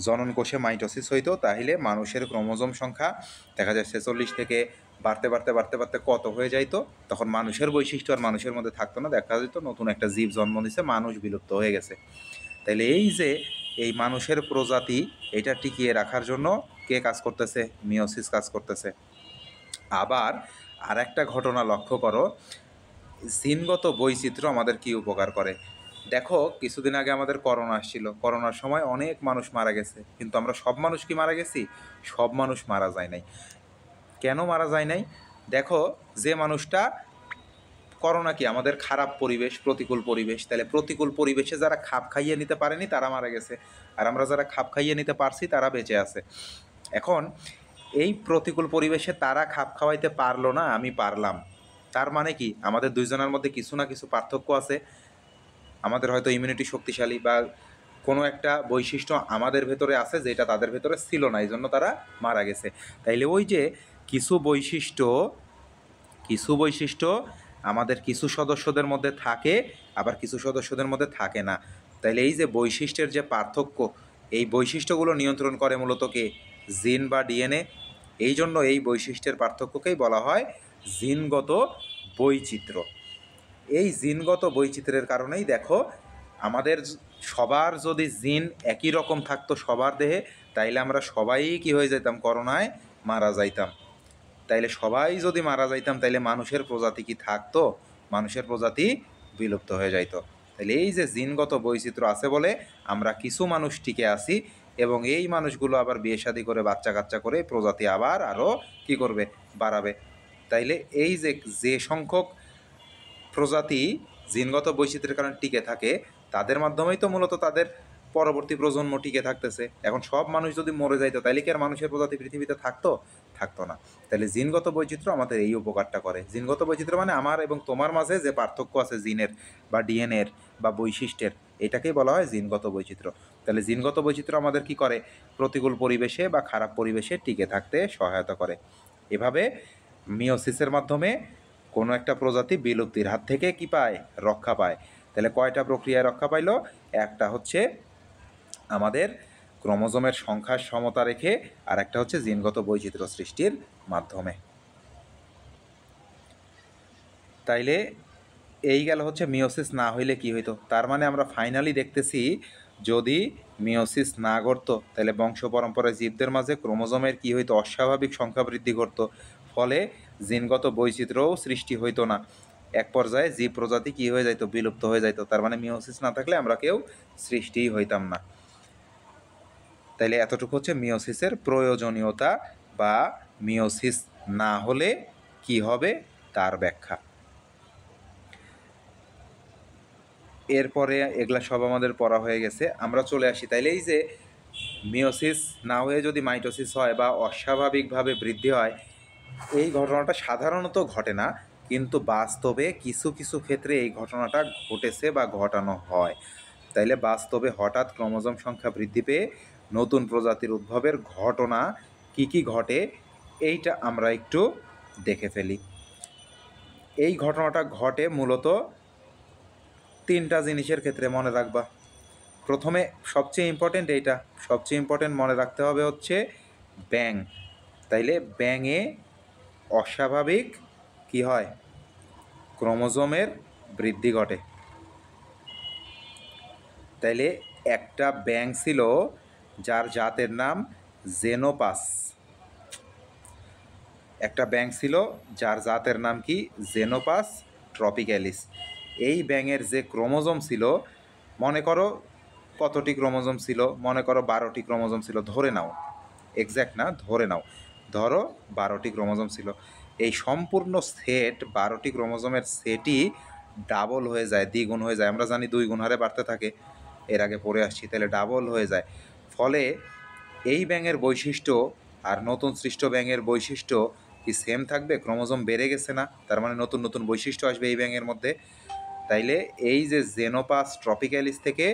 জনন কোষে মাইটোসিস হইতো, তাহলে মানুষের ক্রোমোজোম সংখ্যা দেখা যায় 46 থেকে বাড়তে বাড়তে বাড়তে বাড়তে কত হয়ে যাইতো, তখন মানুষের বৈশিষ্ট্য আর মানুষের মধ্যে থাকতো না, দেখা যেত নতুন একটা জীব জন্ম নিছে, মানুষ বিলুপ্ত হয়ে গেছে। তাইলে এই যে এই মানুষের প্রজাতি, এটা টিকিয়ে রাখার জন্য কে কাজ করতেছে? মিওসিস কাজ করতেছে। আবার আর একটা ঘটনা লক্ষ্য করো, জিনগত বৈচিত্র্য আমাদের কি উপকার করে। দেখো, কিছুদিন আগে আমাদের করোনা আসছিল, করোনার সময় অনেক মানুষ মারা গেছে, কিন্তু আমরা সব মানুষ কি মারা গেছি? সব মানুষ মারা যায় নাই। কেন মারা যায় নাই? দেখো, যে মানুষটা, করোনা কি আমাদের খারাপ পরিবেশ, প্রতিকূল পরিবেশ, তাহলে প্রতিকূল পরিবেশে যারা খাপ খাইয়ে নিতে পারেনি তারা মারা গেছে, আর আমরা যারা খাপ খাইয়ে নিতে পারছি তারা বেঁচে আছে। এখন এই প্রতিকূল পরিবেশে তারা খাপ খাওয়াইতে পারলো না, আমি পারলাম, তার মানে কি আমাদের দুইজনের মধ্যে কিছু না কিছু পার্থক্য আছে। আমাদের হয়তো ইমিউনিটি শক্তিশালী বা কোনো একটা বৈশিষ্ট্য আমাদের ভেতরে আছে যেটা তাদের ভেতরে ছিল না, এই জন্য তারা মারা গেছে। তাইলে ওই যে কিছু বৈশিষ্ট্য আমাদের কিছু সদস্যদের মধ্যে থাকে, আবার কিছু সদস্যদের মধ্যে থাকে না। তাইলে এই যে বৈশিষ্ট্যের যে পার্থক্য, এই বৈশিষ্ট্যগুলো নিয়ন্ত্রণ করে মূলত কে? জিন বা ডিএনএ। এই জন্য এই বৈশিষ্ট্যের পার্থক্যকেই বলা হয় জিনগত বৈচিত্র্য। এই জিনগত বৈচিত্র্যের কারণেই দেখো, আমাদের সবার যদি জিন একই রকম থাকতো সবার দেহে, তাইলে আমরা সবাই কি হয়ে যেতাম? করোনায় মারা যাইতাম। তাইলে সবাই যদি মারা যাইতাম, তাইলে মানুষের প্রজাতি কি থাকতো? মানুষের প্রজাতি বিলুপ্ত হয়ে যাইতো। তাইলে এই যে জিনগত বৈচিত্র্য আছে বলে আমরা কিছু মানুষ টিকে আছি, এবং এই মানুষগুলো আবার বিয়ে শাদী করে বাচ্চা কাচ্চা করে প্রজাতি আবার আরও কি করবে? বাড়াবে। তাইলে এই যে সংখ্যক প্রজাতি জিনগত বৈচিত্র্যের কারণে টিকে থাকে, তাদের মাধ্যমেই তো মূলত তাদের পরবর্তী প্রজন্ম টিকে থাকতেছে। এখন সব মানুষ যদি মরে যাইতো, তাইলে কি আর মানুষের প্রজাতি পৃথিবীতে থাকতো না। তাহলে জিনগত বৈচিত্র্য আমাদের এই উপকারটা করে। জিনগত বৈচিত্র্য মানে আমার এবং তোমার মাঝে যে পার্থক্য আছে জিনের বা ডিএনএর বা বৈশিষ্ট্যের, এটাকেই বলা হয় জিনগত বৈচিত্র্য। তাহলে জিনগত বৈচিত্র্য আমাদের কি করে? প্রতিকূল পরিবেশে বা খারাপ পরিবেশে টিকে থাকতে সহায়তা করে। এভাবে মিওসিসের মাধ্যমে কোনো একটা প্রজাতি বিলুপ্তির হাত থেকে কি পায়? রক্ষা পায়। তাহলে কয়টা প্রক্রিয়ায় রক্ষা পাইল? একটা হচ্ছে আমাদের ক্রোমোজোমের সংখ্যার সমতা রেখে, আর একটা হচ্ছে জিনগত বৈচিত্র্য সৃষ্টির মাধ্যমে। তাইলে এই গেল হচ্ছে মিওসিস না হইলে কি হইতো। তার মানে আমরা ফাইনালি দেখতেছি যদি মিওসিস না ঘটতো তাহলে বংশ পরম্পরায় জীবদের মাঝে ক্রোমোজোমের কি হইতো, অস্বাভাবিক সংখ্যা বৃদ্ধি ঘটতো, ফলে জিনগত বৈচিত্র্যও সৃষ্টি হইতো না। এক পর্যায়ে জীব প্রজাতি কি হয়ে যাইতো, বিলুপ্ত হয়ে যাইতো। তার মানে মিওসিস না থাকলে আমরা কেউ সৃষ্টিই হইতাম না। তাইলে এতটুকু হচ্ছে মিওসিসের প্রয়োজনীয়তা বা মিওসিস না হলে কি হবে তার ব্যাখ্যা। এরপরে এগুলা সব আমাদের পড়া হয়ে গেছে, আমরা চলে আসি। তাইলে এই যে মিওসিস না হয়ে যদি মাইটোসিস হয় বা অস্বাভাবিকভাবে বৃদ্ধি হয়, এই ঘটনাটা সাধারণত ঘটে না, কিন্তু বাস্তবে কিছু কিছু ক্ষেত্রে এই ঘটনাটা ঘটেছে বা ঘটানো হয়। তাইলে বাস্তবে হঠাৎ ক্রোমোজোম সংখ্যা বৃদ্ধি পেয়ে নতুন প্রজাতির উদ্ভবের ঘটনা কি কি ঘটে এইটা আমরা একটু দেখে ফেলি। এই ঘটনাটা ঘটে মূলত তিনটা জিনিসের ক্ষেত্রে, মনে রাখবা। প্রথমে সবচেয়ে ইম্পর্টেন্ট মনে রাখতে হবে হচ্ছে ব্যাঙ। তাইলে ব্যাঙে অস্বাভাবিক কি হয়, ক্রোমোজোমের বৃদ্ধি ঘটে। তাইলে একটা ব্যাঙ ছিল যার জাতের নাম জেনোপাস। একটা ব্যাঙ ছিল যার জাতের নাম কি, জেনোপাস ট্রপিক্যালিস। এই ব্যাঙের যে ক্রোমোজোম ছিল, মনে করো কতটি ক্রোমোজোম ছিল, মনে করো 12টি ক্রোমোজোম ছিল, ধরে নাও, এক্স্যাক্ট না, ধরে নাও, ধরো 12টি ক্রোমোজোম ছিল। এই সম্পূর্ণ সেট 12টি ক্রোমোজোমের সেটই ডাবল হয়ে যায়, দ্বিগুণ হয়ে যায়। আমরা জানি 2 গুণ হারে বাড়তে থাকে, এর আগে পড়ে আসছি। তাহলে ডাবল হয়ে যায়। ফলে এই ব্যাঙের বৈশিষ্ট্য আর নতুন সৃষ্ট ব্যাঙের বৈশিষ্ট্য কি সেম থাকবে? ক্রোমোজোম বেড়ে গেছে না, তার মানে নতুন নতুন বৈশিষ্ট্য আসবে এই ব্যাঙের মধ্যে। তাইলে এই যে জেনোপাস ট্রপিক্যালিস থেকে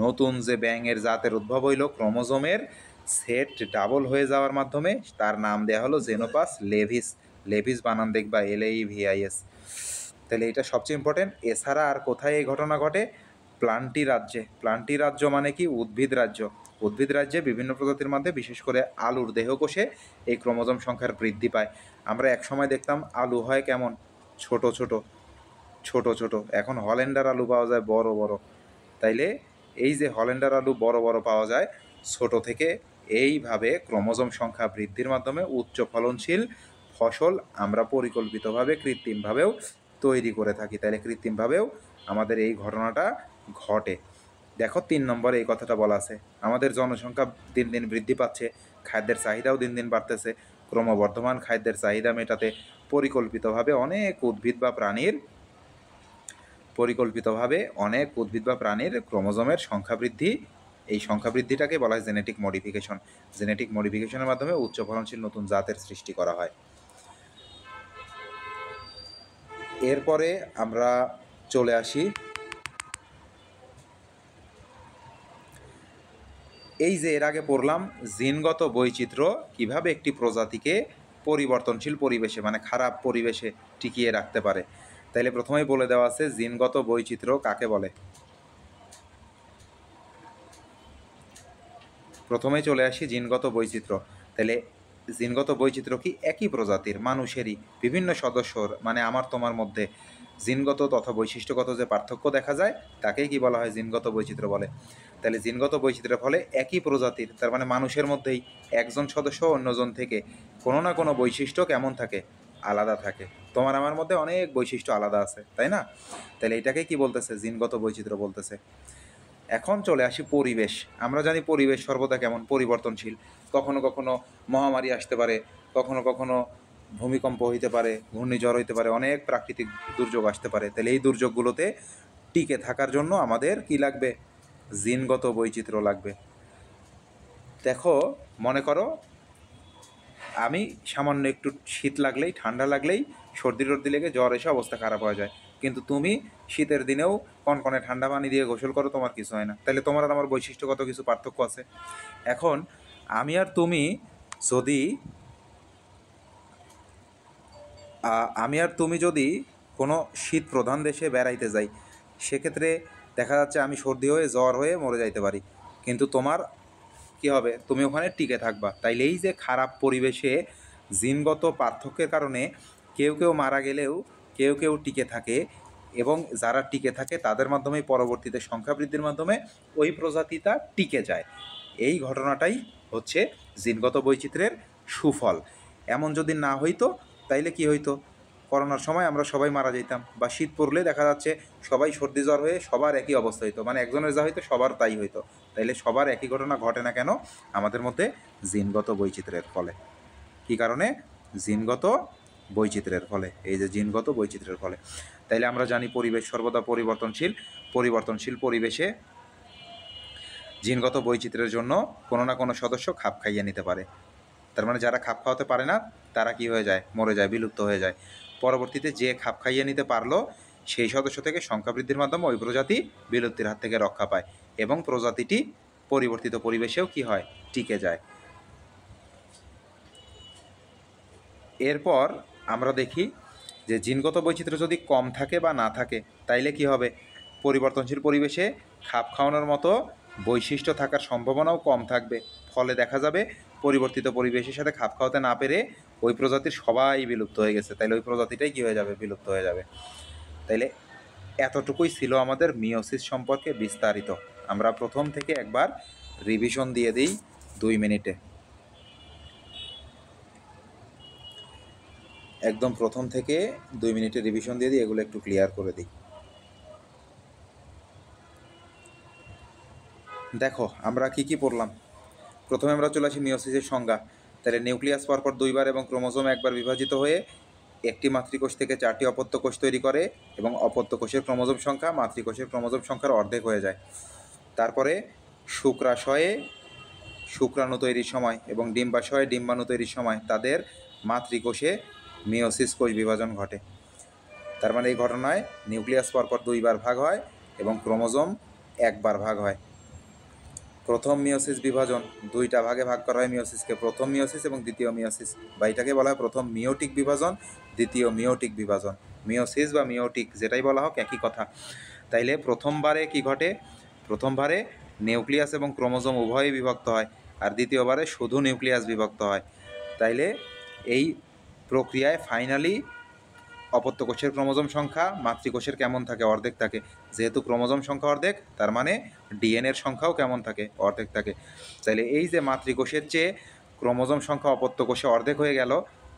নতুন যে ব্যাঙের জাতের উদ্ভব হইল, ক্রোমোজোমের সেট ডাবল হয়ে যাওয়ার মাধ্যমে তার নাম দেওয়া হলো জেনোপাস লেভিস। লেভিস বানান দেখবা LAVIS। তাহলে এটা সবচেয়ে ইম্পর্টেন্ট। এছাড়া আর কোথায় এই ঘটনা ঘটে? প্লান্টি রাজ্যে। প্লান্টি রাজ্য মানে কি, উদ্ভিদ রাজ্য। উদ্ভিদ রাজ্যে বিভিন্ন প্রজাতির মধ্যে বিশেষ করে আলুর দেহকোষে এই ক্রোমোজোম সংখ্যার বৃদ্ধি পায়। আমরা এক সময় দেখতাম আলু হয় কেমন, ছোট ছোট ছোট ছোট, এখন হল্যান্ডার আলু পাওয়া যায় বড় বড়। তাইলে এই যে হল্যান্ডার আলু বড় বড় পাওয়া যায় ছোট থেকে, এইভাবে ক্রোমোজোম সংখ্যা বৃদ্ধির মাধ্যমে উচ্চ ফলনশীল ফসল আমরা পরিকল্পিতভাবে কৃত্রিমভাবেও তৈরি করে থাকি। তাইলে কৃত্রিমভাবেও আমাদের এই ঘটনাটা ঘটে। দেখো 3 নম্বরে এই কথাটা বলা আছে, আমাদের জনসংখ্যা দিন দিন বৃদ্ধি পাচ্ছে, খাদ্যের চাহিদাও দিন দিন বাড়তেছে। ক্রমবর্ধমান খাদ্যের চাহিদা মেটাতে পরিকল্পিতভাবে অনেক উদ্ভিদ বা প্রাণীর ক্রোমোজোমের সংখ্যা বৃদ্ধি, এই সংখ্যা বৃদ্ধিটাকে বলা হয় জেনেটিক মডিফিকেশন। জেনেটিক মডিফিকেশনের মাধ্যমে উচ্চ ফলনশীল নতুন জাতের সৃষ্টি করা হয়। এরপরে আমরা চলে আসি এই যে এর আগে পড়লাম জিনগত বৈচিত্র্য কিভাবে একটি প্রজাতিকে পরিবর্তনশীল পরিবেশে, মানে খারাপ পরিবেশে টিকিয়ে রাখতে পারে। তাইলে প্রথমেই বলে দেওয়া আছে জিনগত বৈচিত্র্য কাকে বলে। প্রথমেই চলে আসি জিনগত বৈচিত্র্য। তাহলে জিনগত বৈচিত্র্য কি, একই প্রজাতির মানুষেরই বিভিন্ন সদস্যর, মানে আমার তোমার মধ্যে জিনগত তথা বৈশিষ্ট্যগত যে পার্থক্য দেখা যায় তাকেই কি বলা হয়, জিনগত বৈচিত্র্য বলে। তাহলে জিনগত বৈচিত্র্যের ফলে একই প্রজাতির, তার মানে মানুষের মধ্যেই একজন সদস্য অন্যজন থেকে কোনো না কোনো বৈশিষ্ট্য কেমন থাকে, আলাদা থাকে। তোমার আমার মধ্যে অনেক বৈশিষ্ট্য আলাদা আছে, তাই না? তাহলে এটাকেই কি বলতেছে, জিনগত বৈচিত্র্য বলতেছে। এখন চলে আসি পরিবেশ। আমরা জানি পরিবেশ সর্বদা কেমন, পরিবর্তনশীল। কখনো কখনো মহামারী আসতে পারে, কখনো কখনো ভূমিকম্প হইতে পারে, ঘূর্ণিঝড় হইতে পারে, অনেক প্রাকৃতিক দুর্যোগ আসতে পারে। তাহলে এই দুর্যোগগুলোতে টিকে থাকার জন্য আমাদের কি লাগবে, জিনগত বৈচিত্র্য লাগবে। দেখো, মনে করো আমি সামান্য একটু শীত লাগলেই, ঠান্ডা লাগলেই, সর্দি টর্দি লেগে জ্বর এসে অবস্থা খারাপ হয়ে যায়, কিন্তু তুমি শীতের দিনেও কনকনে ঠান্ডা পানি দিয়ে গোসল করো, তোমার কিছু হয় না। তাহলে তোমার আর আমার বৈশিষ্ট্যগত কিছু পার্থক্য আছে। এখন আমি আর তুমি যদি যদি কোনো শীত প্রধান দেশে বেড়াইতে যাই, সেক্ষেত্রে দেখা যাচ্ছে আমি সর্দি হয়ে জ্বর হয়ে মরে যাইতে পারি। কিন্তু তোমার কি হবে, তুমি ওখানে টিকে থাকবা। তাইলে এই যে খারাপ পরিবেশে জিনগত পার্থক্যের কারণে কেউ কেউ মারা গেলেও কেউ কেউ টিকে থাকে, এবং যারা টিকে থাকে তাদের মাধ্যমে পরবর্তীতে সংখ্যা বৃদ্ধির মাধ্যমে ওই প্রজাতিটা টিকে যায়। এই ঘটনাটাই হচ্ছে জিনগত বৈচিত্র্যের সুফল। এমন যদি না হইতো তাইলে কি হইতো, করোনার সময় আমরা সবাই মারা যেতাম, বা শীত পড়লে দেখা যাচ্ছে সবাই সর্দি জ্বর হয়ে সবার একই অবস্থা হইতো, মানে একজনের যা হইতো সবার তাই হইতো। তাইলে সবার একই ঘটনা ঘটে না কেন? আমাদের মধ্যে জিনগত বৈচিত্র্যের ফলে। কী কারণে? জিনগত বৈচিত্র্যের ফলে। এই যে জিনগত বৈচিত্র্যের ফলে। তাইলে আমরা জানি পরিবেশ সর্বদা পরিবর্তনশীল। পরিবর্তনশীল পরিবেশে জিনগত বৈচিত্র্যের জন্য কোনো না কোনো সদস্য খাপ খাইয়ে নিতে পারে। তার মানে যারা খাপ খাওয়াতে পারে না তারা কি হয়ে যায়? মরে যায়, বিলুপ্ত হয়ে যায়। পরবর্তীতে যে খাপ খাইয়ে নিতে পারলো সেই সদস্য থেকে সংখ্যা বৃদ্ধির মাধ্যমে ওই প্রজাতি বিলুপ্তির হাত থেকে রক্ষা পায়, এবং প্রজাতিটি পরিবর্তিত পরিবেশেও কি হয়? টিকে যায়। এরপর আমরা দেখি যে জিনগত বৈচিত্র্য যদি কম থাকে বা না থাকে তাইলে কি হবে? পরিবর্তনশীল পরিবেশে খাপ খাওয়ানোর মতো বৈশিষ্ট্য থাকার সম্ভাবনাও কম থাকবে। ফলে দেখা যাবে পরিবর্তিত পরিবেশের সাথে খাপ খাওয়াতে না পেরে ওই প্রজাতির সবাই বিলুপ্ত হয়ে গেছে, তাইলে ওই প্রজাতিটাই কী হয়ে যাবে? বিলুপ্ত হয়ে যাবে। তাইলে এতটুকুই ছিল আমাদের মিওসিস সম্পর্কে বিস্তারিত। আমরা প্রথম থেকে একবার রিভিশন দিয়ে দিই 2 মিনিটে। একদম প্রথম থেকে 2 মিনিটে রিভিশন দিয়ে দিই, এগুলো একটু ক্লিয়ার করে দিই। দেখো আমরা কি কি পড়লাম। প্রথমে আমরা চলে আসি মিওসিসের সংজ্ঞা। তাহলে নিউক্লিয়াস পরপর 2 বার এবং ক্রোমোজোম একবার বিভাজিত হয়ে একটি মাতৃকোষ থেকে 4টি অপত্য কোষ তৈরি করে, এবং অপত্য কোষের ক্রোমোজোম সংখ্যা মাতৃকোষের ক্রোমোজোম সংখ্যার অর্ধেক হয়ে যায়। তারপরে শুক্রাশয়ে শুক্রাণু তৈরির সময় এবং ডিম্বাশয়ে ডিম্বাণু তৈরির সময় তাদের মাতৃকোষে মিওসিস কোষ বিভাজন ঘটে। তার মানে এই ঘটনায় নিউক্লিয়াস পরপর 2 বার ভাগ হয় এবং ক্রোমোজোম একবার ভাগ হয়। প্রথম মিওসিস বিভাজন, 2টা ভাগে ভাগ করা হয় মিওসিসকে, প্রথম মিওসিস এবং দ্বিতীয় মিওসিস, বা এটাকে বলা হয় প্রথম মিওটিক বিভাজন, দ্বিতীয় মিওটিক বিভাজন। মিওসিস বা মিওটিক যেটাই বলা হোক একই কথা। তাইলে প্রথমবারে কি ঘটে? প্রথমবারে নিউক্লিয়াস এবং ক্রোমোজোম উভয়ই বিভক্ত হয়, আর দ্বিতীয়বারে শুধু নিউক্লিয়াস বিভক্ত হয়। তাইলে এই প্রক্রিয়ায় ফাইনালি অপত্য কোষের ক্রোমোজোম সংখ্যা মাতৃকোষের কেমন থাকে? অর্ধেক থাকে। যেহেতু ক্রোমোজোম সংখ্যা অর্ধেক, তার মানে ডিএনএর সংখ্যাও কেমন থাকে? অর্ধেক থাকে। তাইলে এই যে মাতৃকোষের চেয়ে ক্রোমোজোম সংখ্যা অপত্য কোষে অর্ধেক হয়ে গেল,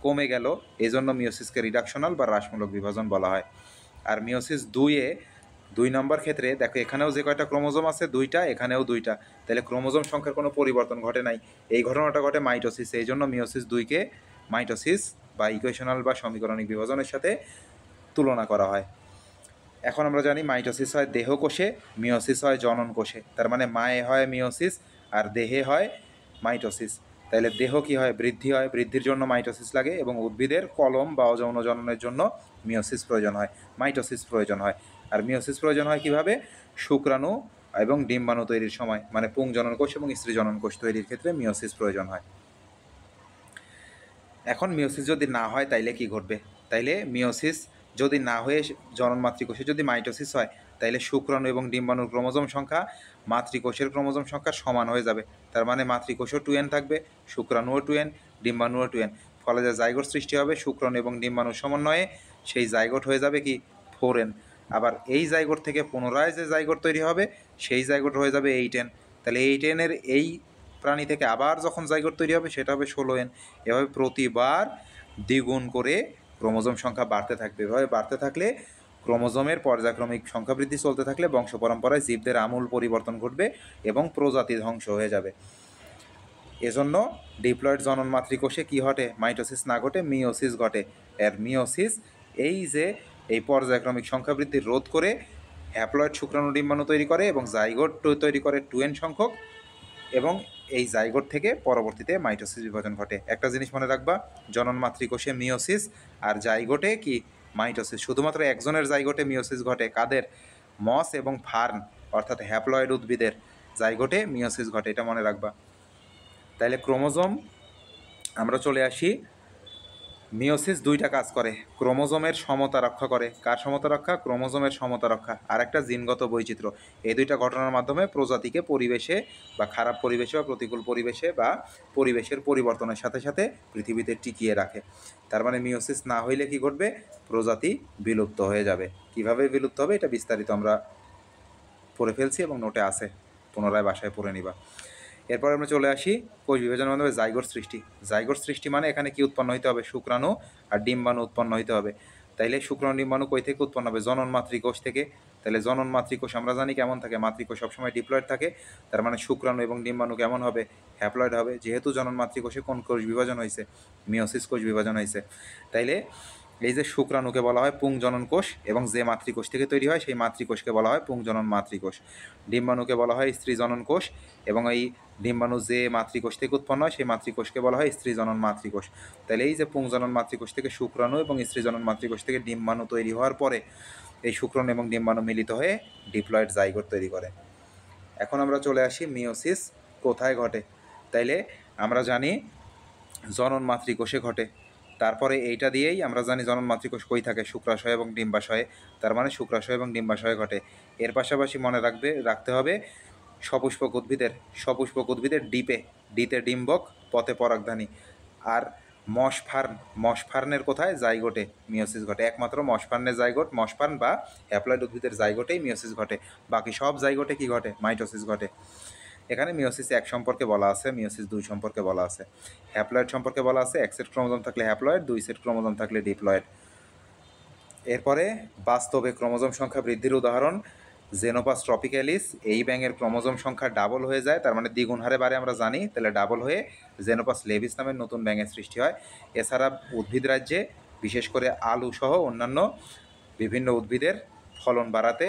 কমে গেল, এই জন্য মিওসিসকে রিডাকশনাল বা হ্রাসমূলক বিভাজন বলা হয়। আর মিওসিস 2-এ 2 নম্বর ক্ষেত্রে দেখো এখানেও যে কয়টা ক্রোমোজোম আছে 2টা, এখানেও 2টা, তাহলে ক্রোমোজোম সংখ্যার কোনো পরিবর্তন ঘটে নাই। এই ঘটনাটা ঘটে মাইটোসিসে, এই জন্য মিওসিস 2-কে মাইটোসিস বা ইকুয়েশনাল বা সমীকরণিক বিভাজনের সাথে তুলনা করা হয়। এখন আমরা জানি মাইটোসিস হয় দেহকোষে, মিওসিস হয় জনন কোষে। তার মানে মায়ে হয় মিওসিস আর দেহে হয় মাইটোসিস। তাহলে দেহ কি হয়? বৃদ্ধি হয়, বৃদ্ধির জন্য মাইটোসিস লাগে, এবং উদ্ভিদের কলম বা অযৌন জননের জন্য মিওসিস প্রয়োজন হয়, মাইটোসিস প্রয়োজন হয়। আর মিওসিস প্রয়োজন হয় কিভাবে? শুক্রাণু এবং ডিম্বাণু তৈরির সময়, মানে পুংজনন কোষ এবং স্ত্রী জনন কোষ তৈরির ক্ষেত্রে মিওসিস প্রয়োজন হয়। এখন মিওসিস যদি না হয় তাইলে কি ঘটবে? তাইলে মিওসিস যদি না হয়ে জনন মাতৃকোষে যদি মাইটোসিস হয়, তাইলে শুক্রাণু এবং ডিম্বাণুর ক্রোমোজোম সংখ্যা মাতৃকোষের ক্রোমোজোম সংখ্যার সমান হয়ে যাবে। তার মানে মাতৃকোষও 2n থাকবে, শুক্রাণুও 2n, ডিম্বাণুও 2n। ফলে যে জাইগোট সৃষ্টি হবে শুক্রাণু এবং ডিম্বাণুর সমন্বয়ে, সেই জাইগোট হয়ে যাবে কি? 4n। আবার এই জাইগোট থেকে পুনরায় যে জাইগোট তৈরি হবে সেই জাইগোট হয়ে যাবে 8n। তাহলে 8n-এর এই প্রাণী থেকে আবার যখন জাইগোট তৈরি হবে সেটা হবে 16n। এভাবে প্রতিবার দ্বিগুণ করে ক্রোমোজোম সংখ্যা বাড়তে থাকবে। এভাবে বাড়তে থাকলে ক্রোমোজোমের পর্যায়ক্রমিক সংখ্যা বৃদ্ধি চলতে থাকলে বংশ পরম্পরায় জীবদের আমূল পরিবর্তন ঘটবে এবং প্রজাতি ধ্বংস হয়ে যাবে। এজন্য ডিপ্লয়েড জনন মাতৃকোষে কী ঘটে? মাইটোসিস না ঘটে, মিওসিস ঘটে। এর মিওসিস এই যে এই পর্যায়ক্রমিক সংখ্যা বৃদ্ধি রোধ করে হ্যাপ্লয়েড শুক্রাণু ডিম্বাণু তৈরি করে এবং জাইগোট তৈরি করে 2n সংখ্যক, এবং এই জাইগোট থেকে পরবর্তীতে মাইটোসিস বিভাজন ঘটে। একটা জিনিস মনে রাখবা, জনন মাতৃকোষে মিওসিস আর জাইগোটে কি? মাইটোসিস। শুধুমাত্র একজনের জাইগোটে মিওসিস ঘটে, কাদের? মস এবং ফার্ন, অর্থাৎ হ্যাপ্লয়েড উদ্ভিদের জাইগোটে মিওসিস ঘটে, এটা মনে রাখবা। তাইলে ক্রোমোজোম, আমরা চলে আসি মিওসিস দুইটা কাজ করে, ক্রোমোজোমের সমতা রক্ষা করে। কার সমতা রক্ষা? ক্রোমোজোমের সমতা রক্ষা। আর একটা জিনগত বৈচিত্র্য। এই দুইটা ঘটনার মাধ্যমে প্রজাতিকে পরিবেশে বা খারাপ পরিবেশে বা প্রতিকূল পরিবেশে বা পরিবেশের পরিবর্তনের সাথে সাথে পৃথিবীতে টিকিয়ে রাখে। তার মানে মিওসিস না হইলে কি ঘটবে? প্রজাতি বিলুপ্ত হয়ে যাবে। কিভাবে বিলুপ্ত হবে এটা বিস্তারিত আমরা পড়ে ফেলছি এবং নোটে আছে, পুনরায় বাসায় পড়ে নিবা। এরপর আমরা চলে আসি কোষ বিভাজনের মাধ্যমে জাইগোট সৃষ্টি। জাইগোট সৃষ্টি মানে এখানে কি উৎপন্ন হইতে হবে? শুক্রাণু আর ডিম্বাণু উৎপন্ন হইতে হবে। তাইলে শুক্রাণু ডিম্বাণু কই থেকে উৎপন্ন হবে? জনন মাতৃকোষ থেকে। তাহলে জনন মাতৃকোষ আমরা জানি কেমন থাকে, মাতৃকোষ সবসময় ডিপ্লয়েড থাকে। তার মানে শুক্রাণু এবং ডিম্বাণু কেমন হবে? হ্যাপ্লয়েড হবে। যেহেতু জনন মাতৃকোষে কোন কোষ বিভাজন হয়েছে? মিওসিস কোষ বিভাজন হয়েছে। তাইলে এই যে শুক্রাণুকে বলা হয় পুংজনন কোষ এবং যে মাতৃকোষ থেকে তৈরি হয় সেই মাতৃকোষকে বলা হয় পুংজনন মাতৃকোষ। ডিম্বাণুকে বলা হয় স্ত্রীজনন কোষ এবং এই ডিম্বাণু যে মাতৃকোষ থেকে উৎপন্ন হয় সেই মাতৃকোষকে বলা হয় স্ত্রীজনন মাতৃকোষ। তাহলে এই যে পুংজনন মাতৃকোষ থেকে শুক্রাণু এবং স্ত্রীজনন মাতৃকোষ থেকে ডিম্বাণু তৈরি হওয়ার পরে এই শুক্রাণু এবং ডিম্বাণু মিলিত হয়ে ডিপ্লয়েড জাইগোট তৈরি করে। এখন আমরা চলে আসি মিওসিস কোথায় ঘটে। তাইলে আমরা জানি জনন মাতৃকোষে ঘটে। তারপরে এইটা দিয়েই আমরা জানি জনন মাতৃকোষ কই থাকে? শুক্রাশয় এবং ডিম্বাশয়ে। তার মানে শুক্রাশয় এবং ডিম্বাশয়ে ঘটে। এর পাশাপাশি মনে রাখতে হবে সপুষ্পক উদ্ভিদের ডিতে ডিম্বক, পথে পরাগধানী। আর মশফার্নের কোথায়? জাইগোটে মিওসিস ঘটে। একমাত্র মশফার্নের জাইগোট, মশফার্ন বা হ্যাপ্লয়েড উদ্ভিদের জাইগোটেই মিওসিস ঘটে। বাকি সব জাইগোটে কি ঘটে? মাইটোসিস ঘটে। এখানে মিওসিস 1 সম্পর্কে বলা আছে, মিওসিস 2 সম্পর্কে বলা আছে। হ্যাপ্লয়েড সম্পর্কে বলা আছে 1 সেট ক্রোমোজোম থাকলে হ্যাপ্লয়েড, 2 সেট ক্রোমোজোম থাকলে ডিপ্লয়েড। এরপরে বাস্তবে ক্রোমোজোম সংখ্যা বৃদ্ধির উদাহরণ জেনোপাস ট্রপিক্যালিস। এই ব্যাঙের ক্রোমোজোম সংখ্যা ডাবল হয়ে যায়, তার মানে দ্বিগুণ হারে বাড়ে আমরা জানি। তাহলে ডাবল হয়ে জেনোপাস লেভিস নামের নতুন ব্যাঙের সৃষ্টি হয়। এছাড়া উদ্ভিদ রাজ্যে বিশেষ করে আলু সহ অন্যান্য বিভিন্ন উদ্ভিদের ফলন বাড়াতে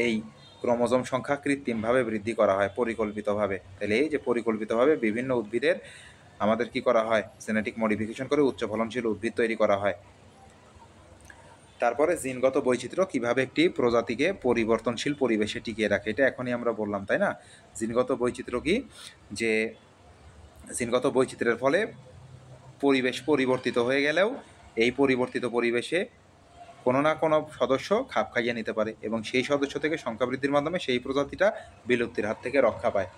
এই ক্রোমোজোম সংখ্যা কৃত্রিমভাবে বৃদ্ধি করা হয় পরিকল্পিতভাবে। তাহলে এই যে পরিকল্পিতভাবে বিভিন্ন উদ্ভিদের আমাদের কি করা হয়? জেনেটিক মডিফিকেশন করে উচ্চ ফলনশীল উদ্ভিদ তৈরি করা হয়। তারপরে জিনগত বৈচিত্র্য কিভাবে একটি প্রজাতিকে পরিবর্তনশীল পরিবেশে টিকিয়ে রাখে, এটা এখনই আমরা বললাম, তাই না? জিনগত বৈচিত্র্য কি? যে জিনগত বৈচিত্র্যের ফলে পরিবেশ পরিবর্তিত হয়ে গেলেও এই পরিবর্তিত পরিবেশে কোনো না কোনো সদস্য খাপ খাইয়ে নিতে পারে এবং সেই সদস্য থেকে সংখ্যা বৃদ্ধির মাধ্যমে সেই প্রজাতিটা বিলুপ্তির হাত থেকে রক্ষা পায়।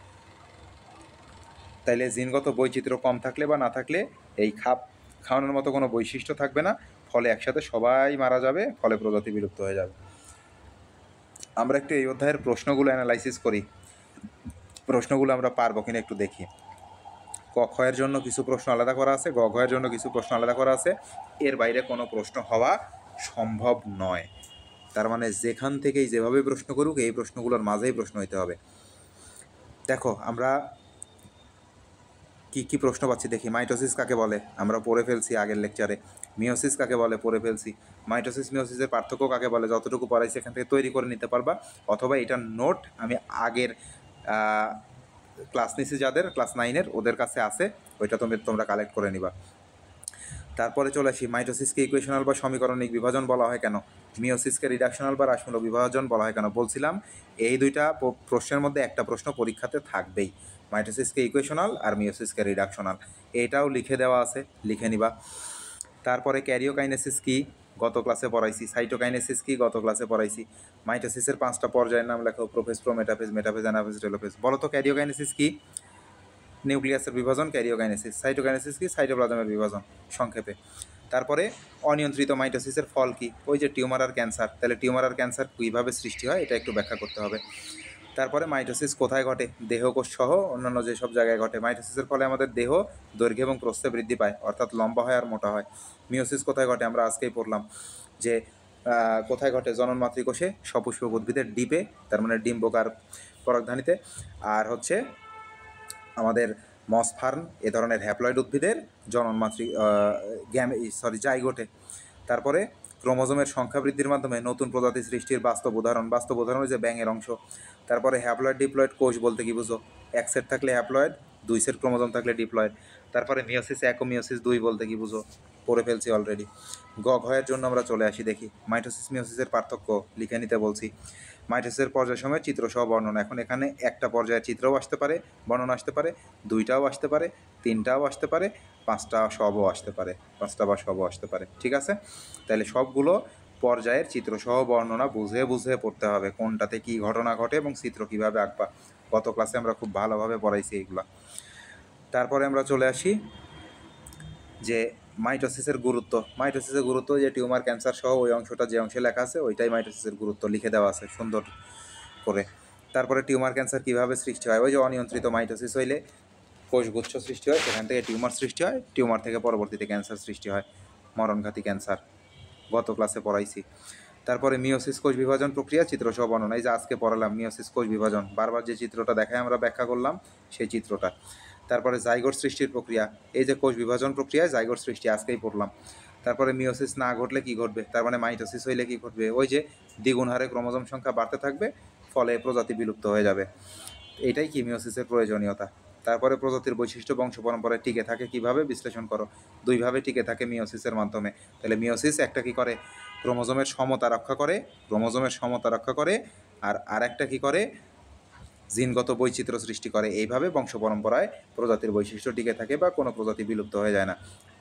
তাইলে জিনগত বৈচিত্র্য কম থাকলে বা না থাকলে এই খাপ খাওয়ানোর মতো কোনো বৈশিষ্ট্য থাকবে না, ফলে একসাথে সবাই মারা যাবে, ফলে প্রজাতি বিলুপ্ত হয়ে যাবে। আমরা একটু এই অধ্যায়ের প্রশ্নগুলো অ্যানালাইসিস করি, প্রশ্নগুলো আমরা পারবো কিনা একটু দেখি। ক খ এর জন্য কিছু প্রশ্ন আলাদা করা আছে, গ ঘ এর জন্য কিছু প্রশ্ন আলাদা করা আছে। এর বাইরে কোনো প্রশ্ন হওয়া সম্ভব নয়। তার মানে যেখান থেকেই যেভাবে প্রশ্ন করুক এই প্রশ্নগুলোর মাঝেই প্রশ্ন হইতে হবে। দেখো আমরা কি কি প্রশ্ন পাচ্ছি দেখি। মাইটোসিস কাকে বলে? আমরা পড়ে ফেলছি আগের লেকচারে। মিওসিস কাকে বলে? পড়ে ফেলছি। মাইটোসিস মিওসিসের পার্থক্য কাকে বলে? যতটুকু পড়াইছি এখান থেকে তৈরি করে নিতে পারবা, অথবা এটার নোট আমি আগের ক্লাস নিছি যাদের ক্লাস 9-এর ওদের কাছে আছে, ওইটা তোমরা কালেক্ট করে নিবা। তারপরে চলে আসি মাইটোসিসকে ইকুয়েশনাল বা সমীকরণিক বিভাজন বলা হয় কেন? মিওসিসকে রিডাকশনাল বা রাশিমূলক বিভাজন বলা হয় কেন? বলছিলাম এই দুইটা প্রশ্নের মধ্যে একটা প্রশ্ন পরীক্ষাতে থাকবেই, মাইটোসিসকে ইকুয়েশনাল আর মিওসিসকে রিডাকশনাল। এটাও লিখে দেওয়া আছে, লিখে নিবা। তারপরে ক্যারিওকাইনেসিস কি? গত ক্লাসে পড়াইছি। সাইটোকাইনেসিস কি? গত ক্লাসে পড়াইছি। মাইটোসিসের 5টা পর্যায়ের নাম লেখো, prophase, prometaphase, metaphase, anaphase, telophase. বলো তো ক্যারিওকাইনেসিস কি? নিউক্লিয়াসের বিভাজন ক্যারিওকাইনেসিস। সাইটোকাইনেসিস কি? সাইটোপ্লাজমের বিভাজন সংক্ষেপে। তারপরে অনিয়ন্ত্রিত মাইটোসিসের ফল কি? ওই যে টিউমার আর ক্যান্সার। তাহলে টিউমার আর ক্যান্সার কীভাবে সৃষ্টি হয় এটা একটু ব্যাখ্যা করতে হবে। তারপরে মাইটোসিস কোথায় ঘটে? দেহকোষ সহ অন্যান্য যেসব জায়গায় ঘটে। মাইটোসিসের ফলে আমাদের দেহ দৈর্ঘ্য এবং প্রস্থে বৃদ্ধি পায়, অর্থাৎ লম্বা হয় আর মোটা হয়। মিওসিস কোথায় ঘটে? আমরা আজকেই পড়লাম যে কোথায় ঘটে? জনন মাতৃকোষে, সপুষ্পক উদ্ভিদের ডিপে, তার মানে ডিম্বক আর পরাগধানীতে। আর হচ্ছে আমাদের মসফার্ন এ ধরনের হ্যাপ্লয়েড উদ্ভিদের জাইগোটে। তারপরে ক্রোমোজোমের সংখ্যা বৃদ্ধির মাধ্যমে নতুন প্রজাতি সৃষ্টির বাস্তব উদাহরণ যে ব্যাঙের অংশ। তারপরে হ্যাপ্লয়েড ডিপ্লয়েড কোষ বলতে কি বুঝো? 1 সেট থাকলে হ্যাপ্লয়েড, 2 সেট ক্রোমোজোম থাকলে ডিপ্লয়েড। তারপরে মিওসিস 1 ও মিওসিস 2 বলতে কি বুঝো? পড়ে ফেলছি অলরেডি। গ ঘ এর জন্য আমরা চলে আসি, দেখি মাইটোসিস মিওসিসের পার্থক্য লিখে নিতে বলছি। মাইটোসিসের পর্যায়সমূহের চিত্রসহ বর্ণনা। এখন এখানে একটা পর্যায়ের চিত্রও আসতে পারে, বর্ণনা আসতে পারে, 2টাও আসতে পারে, 3টাও আসতে পারে, 5টা সবও আসতে পারে, 5টা বা সবও আসতে পারে। ঠিক আছে, তাহলে সবগুলো পর্যায়ের চিত্রসহ বর্ণনা বুঝে বুঝে পড়তে হবে, কোনটাতে কী ঘটনা ঘটে এবং চিত্র কীভাবে আঁকবা। গত ক্লাসে আমরা খুব ভালোভাবে পড়াইছি এইগুলা। তারপরে আমরা চলে আসি যে মাইটোসিসের গুরুত্ব। মাইটোসিসের গুরুত্ব যে টিউমার ক্যান্সার সহ ওই অংশটা যে অংশে লেখা আছে ওইটাই মাইটোসিসের গুরুত্ব লিখে দেওয়া আছে সুন্দর করে। তারপরে টিউমার ক্যান্সার কীভাবে সৃষ্টি হয়, ওই যে অনিয়ন্ত্রিত মাইটোসিস হইলে কোষগুচ্ছ সৃষ্টি হয়, সেখান থেকে টিউমার সৃষ্টি হয়, টিউমার থেকে পরবর্তীতে ক্যান্সার সৃষ্টি হয়, মরণঘাতী ক্যান্সার, গত ক্লাসে পড়াইছি। তারপরে মিওসিস কোষ বিভাজন প্রক্রিয়া চিত্রসহ বর্ণনা, এই যে আজকে পড়ালাম মিওসিস কোষ বিভাজন, বারবার যে চিত্রটা দেখায় আমরা ব্যাখ্যা করলাম সেই চিত্রটা। তারপরে জাইগোট সৃষ্টির প্রক্রিয়া, এই যে কোষ বিভাজন প্রক্রিয়ায় জাইগোট সৃষ্টি আজকেই পড়লাম। তারপরে মিওসিস না ঘটলে কি ঘটবে, তার মানে মাইটোসিস হইলে কি ঘটবে, ওই যে দ্বিগুণ হারে ক্রোমোজোম সংখ্যা বাড়তে থাকবে, ফলে প্রজাতি বিলুপ্ত হয়ে যাবে। এটাই কি মিওসিসের প্রয়োজনীয়তা। তারপরে প্রজাতির বৈশিষ্ট্য বংশ পরম্পরায় টিকে থাকে কিভাবে বিশ্লেষণ করো, দুইভাবে টিকে থাকে মিওসিসের মাধ্যমে। তাহলে মিওসিস একটা কি করে, ক্রোমোজোমের সমতা রক্ষা করে, ক্রোমোজোমের সমতা রক্ষা করে, আর আরেকটা কি করে, জিনগত বৈচিত্র্য সৃষ্টি করে। এইভাবে বংশ পরম্পরায় প্রজাতির বৈশিষ্ট্য টিকে থাকে বা কোনো প্রজাতি বিলুপ্ত হয়ে যায় না।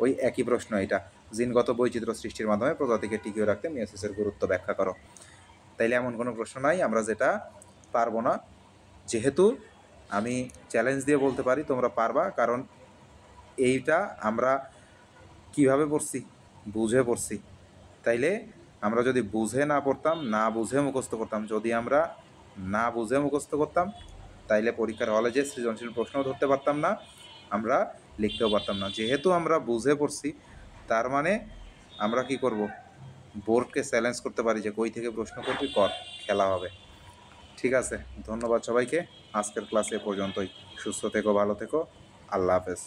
ওই একই প্রশ্ন এটা, জিনগত বৈচিত্র্য সৃষ্টির মাধ্যমে প্রজাতিকে টিকিয়ে রাখতে মিওসিসের গুরুত্ব ব্যাখ্যা করো। তাইলে এমন কোনো প্রশ্ন নাই আমরা যেটা পারবো না, যেহেতু আমি চ্যালেঞ্জ দিয়ে বলতে পারি তোমরা পারবা, কারণ এইটা আমরা কিভাবে পড়ছি, বুঝে পড়ছি। তাইলে আমরা যদি বুঝে না পড়তাম, না বুঝে মুখস্থ করতাম, যদি আমরা না বুঝে মুখস্থ করতাম তাইলে পরীক্ষার হলে যে সৃজনশীল প্রশ্নও ধরতে পারতাম না, আমরা লিখতেও পারতাম না। যেহেতু আমরা বুঝে পড়ছি, তার মানে আমরা কি করব, বোর্ডকে চ্যালেঞ্জ করতে পারি যে কই থেকে প্রশ্ন করবি, কর, খেলা হবে। ঠিক আছে, ধন্যবাদ সবাইকে। আজকের ক্লাসে পর্যন্তই। সুস্থ থেকো, ভালো থেকো, আল্লাহ হাফেজ।